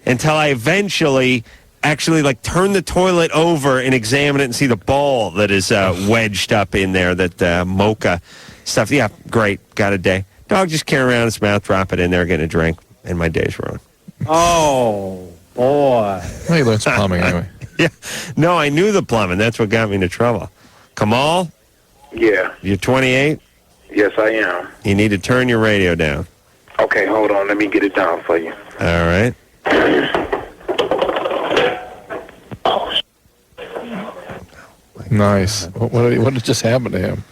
until I eventually actually turn the toilet over and examine it and see the ball that is wedged up in there, that mocha stuff. Yeah, great. Got a day. Dog just carry around his mouth, drop it in there, get a drink, and my day's ruined. Oh, boy. Well, you learned some plumbing anyway. Yeah. No, I knew the plumbing. That's what got me into trouble. Kamal? Yeah. You're 28? Yes, I am. You need to turn your radio down. Okay, hold on. Let me get it down for you. All right. Nice. What did just happen to him?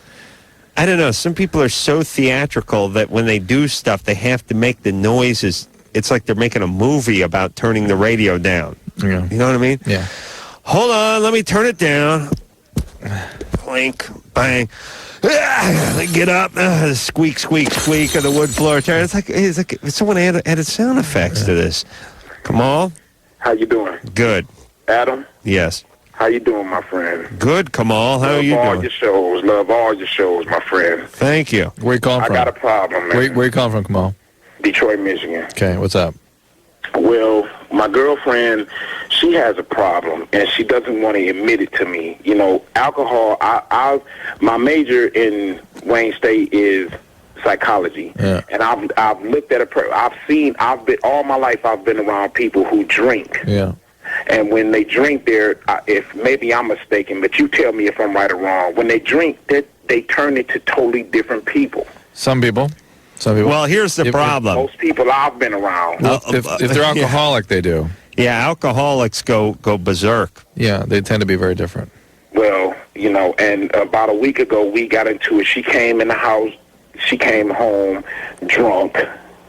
I don't know. Some people are so theatrical that when they do stuff, they have to make the noises. It's like they're making a movie about turning the radio down. Yeah. You know what I mean? Yeah. Hold on. Let me turn it down. Clink. Bang. Get up. Squeak, squeak, squeak of the wood floor. It's like someone added sound effects to this. Kamal? How you doing? Good. Adam? Yes. How you doing, my friend? Good, Kamal. How are you Love all doing? your shows. Love all your shows, my friend. Thank you. Where you calling I from? got a problem, man. Where you calling from, Kamal? Detroit, Michigan. Okay, what's up? Well, my girlfriend, she has a problem, and she doesn't want to admit it to me. You know, alcohol, my major in Wayne State is psychology. Yeah. And I've looked at all my life I've been around people who drink. Yeah. And when they drink if maybe I'm mistaken, but you tell me if I'm right or wrong, when they drink, they turn into totally different people. Some people. Well, here's the problem. Most people I've been around. Well, if they're alcoholic, they do. Yeah, alcoholics go berserk. Yeah, they tend to be very different. Well, you know, and about a week ago, we got into it. She came in the house. She came home drunk,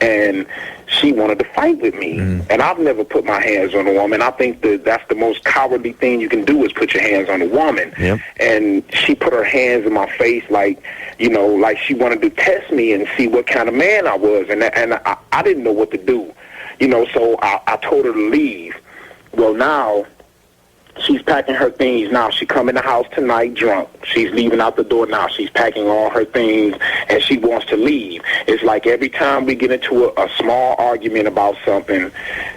and she wanted to fight with me. And I've never put my hands on a woman. I think that's the most cowardly thing you can do is put your hands on a woman. Yep. And she put her hands in my face like she wanted to test me and see what kind of man I was. And I didn't know what to do. You know, so I told her to leave. Well, now she's packing her things now. She come in the house tonight drunk. She's leaving out the door now. She's packing all her things, and she wants to leave. It's like every time we get into a small argument about something,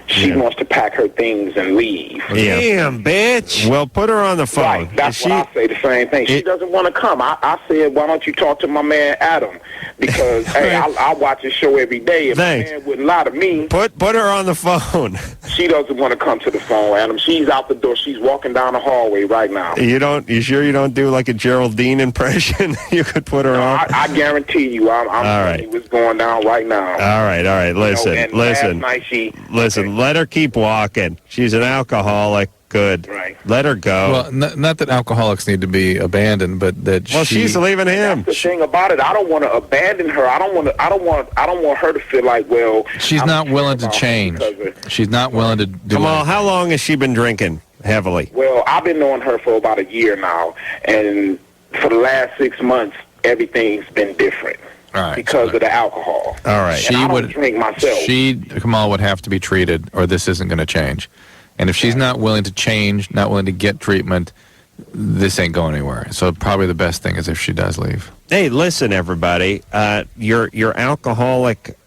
she wants to pack her things and leave. Yeah. Damn, bitch. Well, put her on the phone. Right, that's what I say, the same thing. She doesn't want to come. I said, why don't you talk to my man Adam? Because, hey, I watch his show every day. If my man wouldn't lie to me. Put her on the phone. She doesn't want to come to the phone, Adam. She's out the door. She's walking down the hallway right now. You sure you don't do like a Geraldine impression? You could put her on? I guarantee you. I'm telling you what's going down right now. All right. Listen. Last night Listen, let her keep walking. She's an alcoholic. Good. Right. Let her go. Well, not that alcoholics need to be abandoned, but that she's leaving him. That's the thing about it. I don't want to abandon her. I don't want her to feel like, well, she's not willing to change. She's not willing to do Kamal, how long has she been drinking heavily? Well, I've been knowing her for about a year now, and for the last 6 months, everything's been different. All right, because of the alcohol. All right. And I don't drink myself. Kamal would have to be treated, or this isn't going to change. And if she's not willing to change, not willing to get treatment, this ain't going anywhere. So probably the best thing is if she does leave. Hey, listen, everybody. Your alcoholic,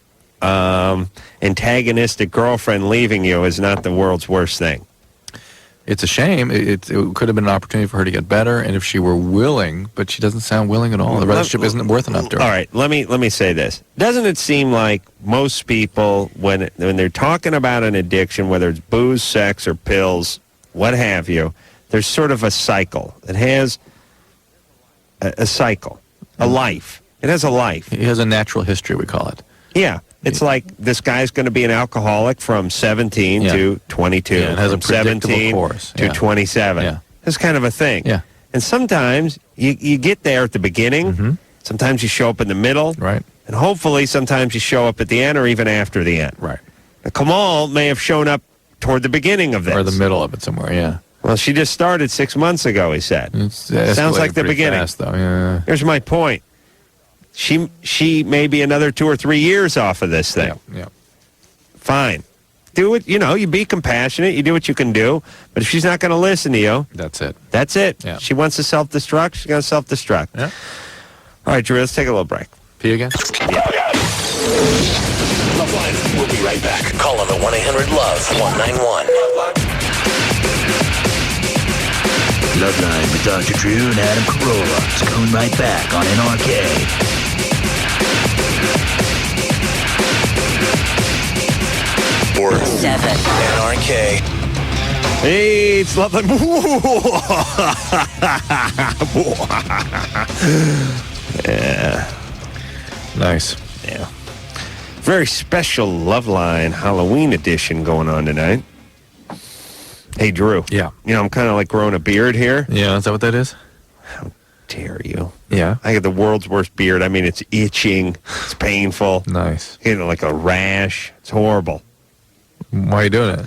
antagonistic girlfriend leaving you is not the world's worst thing. It's a shame. It could have been an opportunity for her to get better, and if she were willing, but she doesn't sound willing at all. The relationship isn't worth enough to her. All right, let me say this. Doesn't it seem like most people, when they're talking about an addiction, whether it's booze, sex, or pills, what have you, there's sort of a cycle. It has a cycle, a life. It has a life. It has a natural history, we call it. Yeah. It's like this guy's going to be an alcoholic from 17 to 22. Yeah, it has a from 17 course. to 27. Yeah. It's kind of a thing. Yeah. And sometimes you get there at the beginning. Sometimes you show up in the middle. Right. And hopefully sometimes you show up at the end or even after the end. Right. Now, Kamal may have shown up toward the beginning of this. Or the middle of it somewhere, yeah. Well, she just started 6 months ago, he said. Sounds like the pretty beginning. fast, though. Yeah. Here's my point. She may be another 2 or 3 years off of this thing. Yeah. Fine. Do it, you be compassionate. You do what you can do. But if she's not going to listen to you, that's it. That's it. Yeah. She wants to self-destruct, she's going to self-destruct. Yeah. All right, Drew, let's take a little break. Pee again? LoveLine, we'll be right back. Call on the 1-800-LOVE-191. LoveLine with Dr. Drew and Adam Carolla. It's coming right back on NRK. Or 7 NRK. Hey, it's LoveLine. Yeah. Nice. Yeah. Very special LoveLine Halloween edition going on tonight. Hey, Drew. Yeah. I'm kind of like growing a beard here. Yeah, is that what that is? How dare you? Yeah. I got the world's worst beard. I mean, it's itching. It's painful. Nice. Like a rash. It's horrible. Why are you doing it?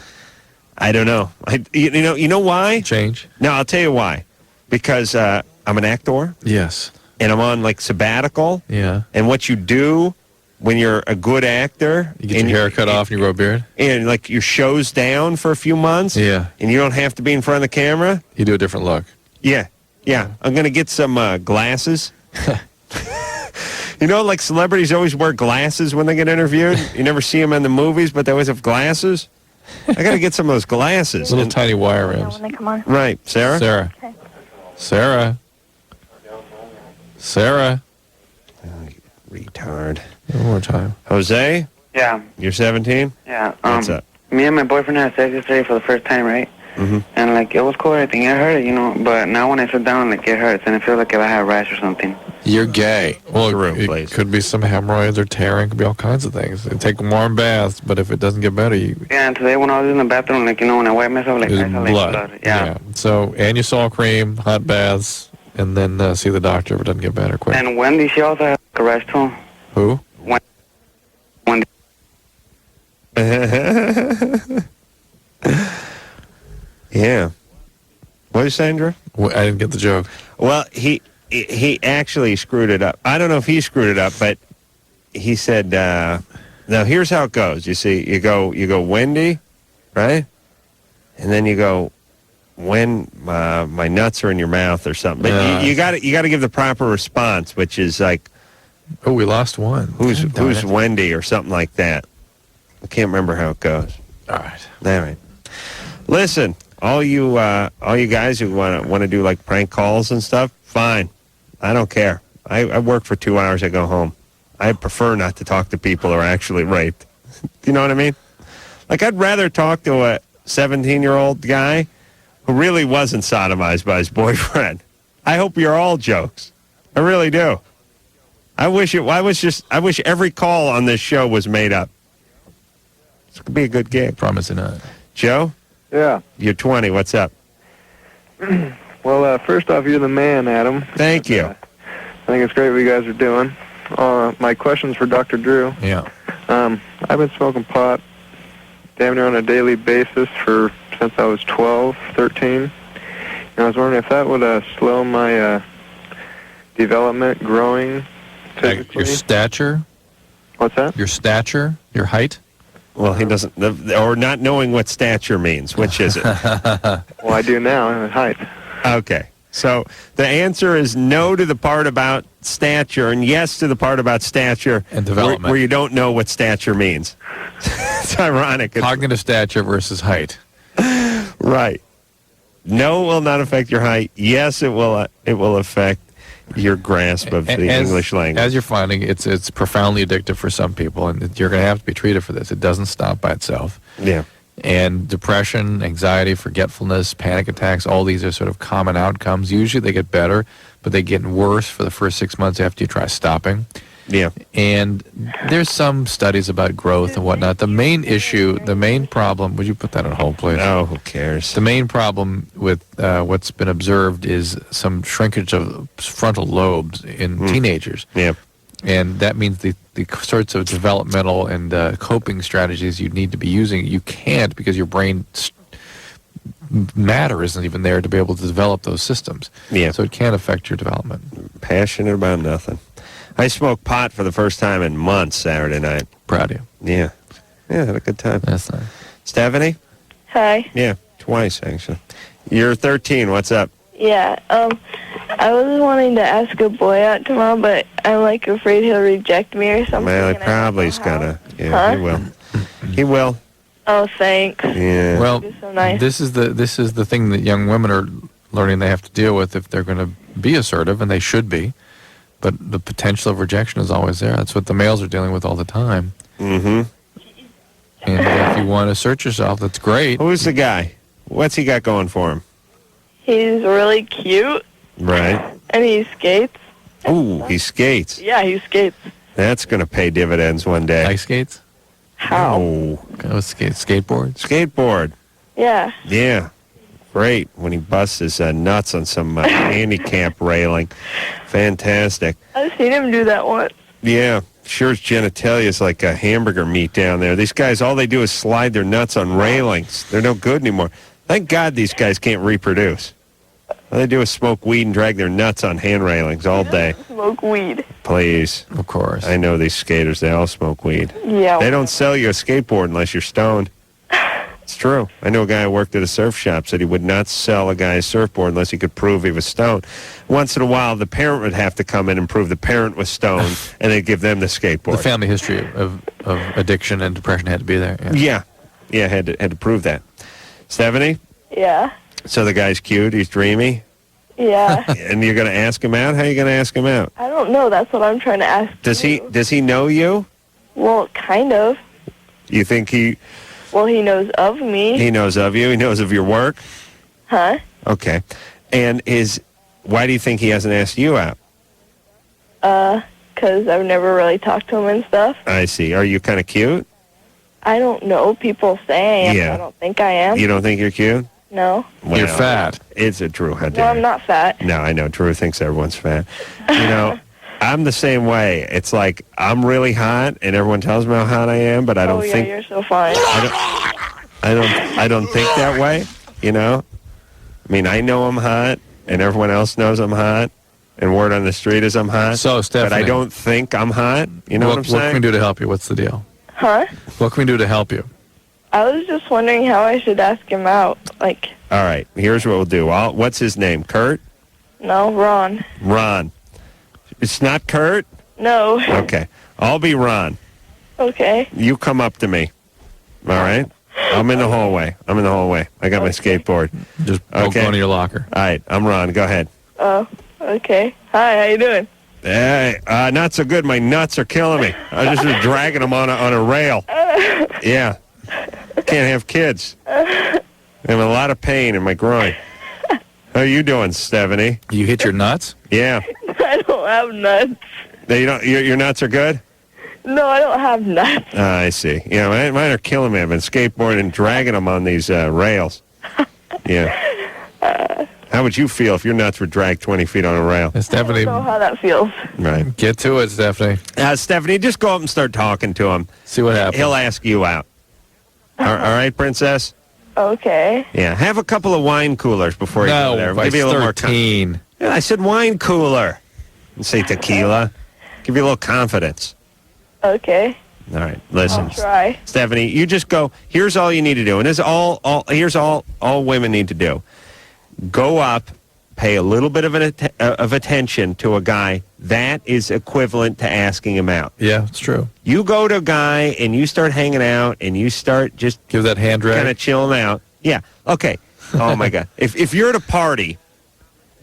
I don't know. You know why? Change. No, I'll tell you why. Because I'm an actor. Yes. And I'm on like sabbatical. Yeah. And what you do when you're a good actor, You get your hair cut off and you grow a beard? and like your show's down for a few months, Yeah. and you don't have to be in front of the camera. You do a different look. Yeah. I'm gonna get some glasses. Like celebrities always wear glasses when they get interviewed. You never see them in the movies, but they always have glasses. I gotta get some of those glasses. Little tiny wire rims. When they come on. Right, Sarah. Sarah. Okay. Sarah. Sarah. Retard. One more time. Jose, Yeah, you're 17. yeah. What's up? Me and my boyfriend had sex yesterday for the first time, right? Mm-hmm. And like it was cool, everything. It hurt, but now when I sit down, like it hurts, and it feels like if I have a rash or something. You're gay. Well, Drew, it please. could be some hemorrhoids or tearing. Could be all kinds of things. They take warm baths, but if it doesn't get better, you Yeah, and today when I was in the bathroom, like when I wipe myself, like I there's saw blood. like blood. Yeah. So, anisole cream, hot baths, and then see the doctor if it doesn't get better quick. And Wendy, she also had like, a rash too. Who? Wendy. Yeah. What are you saying, Drew? I didn't get the joke. Well, he actually screwed it up. I don't know if he screwed it up, but he said, now here's how it goes. You see, you go Wendy, right? And then you go, when my nuts are in your mouth or something. But you got to give the proper response, which is like, oh, we lost one. Who's Wendy or something like that. I can't remember how it goes. All right. All right. Listen, all you guys who want to do like prank calls and stuff, fine. I don't care. I work for 2 hours. I go home. I prefer not to talk to people who are actually raped. You know what I mean? Like I'd rather talk to a 17-year-old guy who really wasn't sodomized by his boyfriend. I hope you're all jokes. I really do. I wish every call on this show was made up. This could be a good gig. Promising not. Joe? Yeah. You're 20. What's up? Well, first off, you're the man, Adam. Thank you. I think it's great what you guys are doing. My question's for Dr. Drew. Yeah. I've been smoking pot damn near on a daily basis since I was 12, 13. And I was wondering if that would slow my development, growing physically. Your stature? What's that? Your stature? Your height? Well, he doesn't, or not knowing what stature means. Which is it? Well, I do now. I'm height. Okay. So the answer is no to the part about stature and yes to the part about stature and development, where you don't know what stature means. It's ironic. Cognitive stature versus height. Right. No, it will not affect your height. Yes, it will. It will affect your grasp of the English language. As you're finding, it's profoundly addictive for some people, and you're going to have to be treated for this. It doesn't stop by itself. Yeah. And depression, anxiety, forgetfulness, panic attacks, all these are sort of common outcomes. Usually they get better, but they get worse for the first 6 months after you try stopping. Yeah. And there's some studies about growth and whatnot. The main issue, the main problem, would you put that on hold, please? Oh, who cares? The main problem with what's been observed is some shrinkage of frontal lobes in teenagers. Yeah. And that means the sorts of developmental and coping strategies you need to be using, you can't because your brain matter isn't even there to be able to develop those systems. Yeah. So it can affect your development. Passionate about nothing. I smoked pot for the first time in months Saturday night. Proud of you. Yeah. Yeah, had a good time. That's nice. Stephanie? Hi. Yeah, twice, actually. You're 13. What's up? Yeah, I was wanting to ask a boy out tomorrow, but I'm, like, afraid he'll reject me or something. Well, he probably's gonna. Yeah, Huh? he will. He will. Oh, thanks. Yeah. Well, You're so nice. this is the thing that young women are learning they have to deal with if they're going to be assertive, and they should be. But the potential of rejection is always there. That's what the males are dealing with all the time. Mm-hmm. And if you want to assert yourself, that's great. Who's the guy? What's he got going for him? He's really cute, Right. and he skates. Ooh, he skates. Yeah, he skates. That's going to pay dividends one day. Ice skates? How? Oh. Skateboard? Skateboard. Yeah. Yeah. Great. When he busts his nuts on some handicap railing. Fantastic. I've seen him do that once. Yeah. Sure as genitalia is like a hamburger meat down there. These guys, all they do is slide their nuts on railings. They're no good anymore. Thank God these guys can't reproduce. All they do is smoke weed and drag their nuts on hand railings all day. Smoke weed. Please. Of course. I know these skaters, they all smoke weed. Yeah. They don't sell you a skateboard unless you're stoned. It's true. I know a guy who worked at a surf shop said he would not sell a guy a surfboard unless he could prove he was stoned. Once in a while, the parent would have to come in and prove the parent was stoned, and they'd give them the skateboard. The family history of addiction and depression had to be there. Yeah. Yeah, had to prove that. Stephanie? Yeah. So the guy's cute, he's dreamy, Yeah. and you're going to ask him out? How are you going to ask him out? I don't know. That's what I'm trying to ask. Does he know you? Well, kind of. You think he knows of me. He knows of you? He knows of your work? Huh? Okay. And why do you think he hasn't asked you out? 'Cause I've never really talked to him and stuff. I see. Are you kind of cute? I don't know. People say I am. Yeah. I don't think I am. You don't think you're cute? No. Well, You're fat. It's a Drew. How No, dare I'm you. not fat. No, I know. Drew thinks everyone's fat. You know, I'm the same way. It's like I'm really hot, and everyone tells me how hot I am, but I don't oh, yeah, think you're so fine. I don't think that way. You know, I mean, I know I'm hot, and everyone else knows I'm hot, and word on the street is I'm hot. So, Stephanie, but I don't think I'm hot. You know what I'm saying? What can we do to help you? What's the deal? Huh? What can we do to help you? I was just wondering how I should ask him out. Like, All right, here's what we'll do. What's his name? Kurt? no, Ron. Ron. It's not Kurt? No. Okay. I'll be Ron. Okay. You come up to me. All right? I'm in the hallway. I got my skateboard. Just go into your locker. All right, I'm Ron. Go ahead. Oh, okay. Hi, how you doing? Hey, not so good. My nuts are killing me. I just was dragging them on a rail. Yeah. Can't have kids. I have a lot of pain in my groin. How are you doing, Stephanie? You hit your nuts? Yeah. I don't have nuts. You don't, your nuts are good? No, I don't have nuts. I see. Yeah, mine are killing me. I've been skateboarding and dragging them on these rails. Yeah. How would you feel if your nuts were dragged 20 feet on a rail? Stephanie, I don't know how that feels. Right. get to it, Stephanie. Stephanie, just go up and start talking to him. See what happens. He'll ask you out. All right, Princess? Okay. Yeah, have a couple of wine coolers before you go there. No, Give you a little more 13. Yeah, I said wine cooler. Didn't say tequila. Give you a little confidence. Okay. All right, listen. I'll try. Stephanie, you just go, here's all you need to do. And this is here's all women need to do. Go up, pay a little bit of attention to a guy. That is equivalent to asking him out. Yeah, it's true. You go to a guy and you start hanging out and you start just give that hand drag, kind of chilling out. Yeah. Okay. Oh, my God. If you're at a party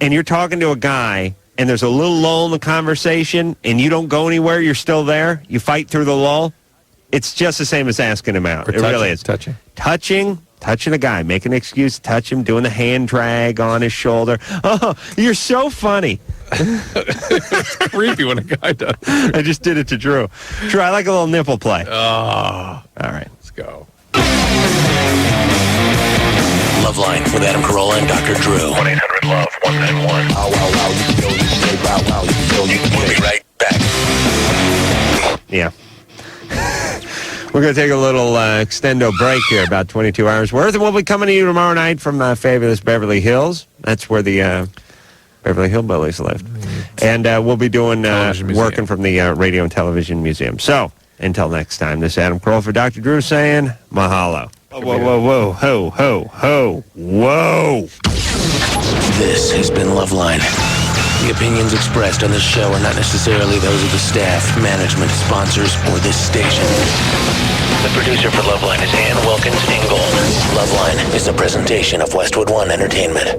and you're talking to a guy and there's a little lull in the conversation and you don't go anywhere, you're still there, you fight through the lull, it's just the same as asking him out. It really is. Touching a guy, making an excuse to touch him, doing the hand drag on his shoulder. Oh, you're so funny. It's creepy when a guy does. I just did it to Drew. Drew, I like a little nipple play. Oh. All right. Let's go. Loveline with Adam Carolla and Dr. Drew. 1-800-LOVE-191. We'll be right back. Yeah. We're going to take a little extendo break here, about 22 hours worth, and we'll be coming to you tomorrow night from fabulous Beverly Hills. That's where the Beverly Hillbillies lived. And we'll be doing working from the Radio and Television Museum. So, until next time, this is Adam Carolla for Dr. Drew saying mahalo. Whoa, ho, ho, ho, whoa. This has been Loveline. The opinions expressed on this show are not necessarily those of the staff, management, sponsors, or this station. The producer for Loveline is Ann Wilkins Ingold. Loveline is a presentation of Westwood One Entertainment.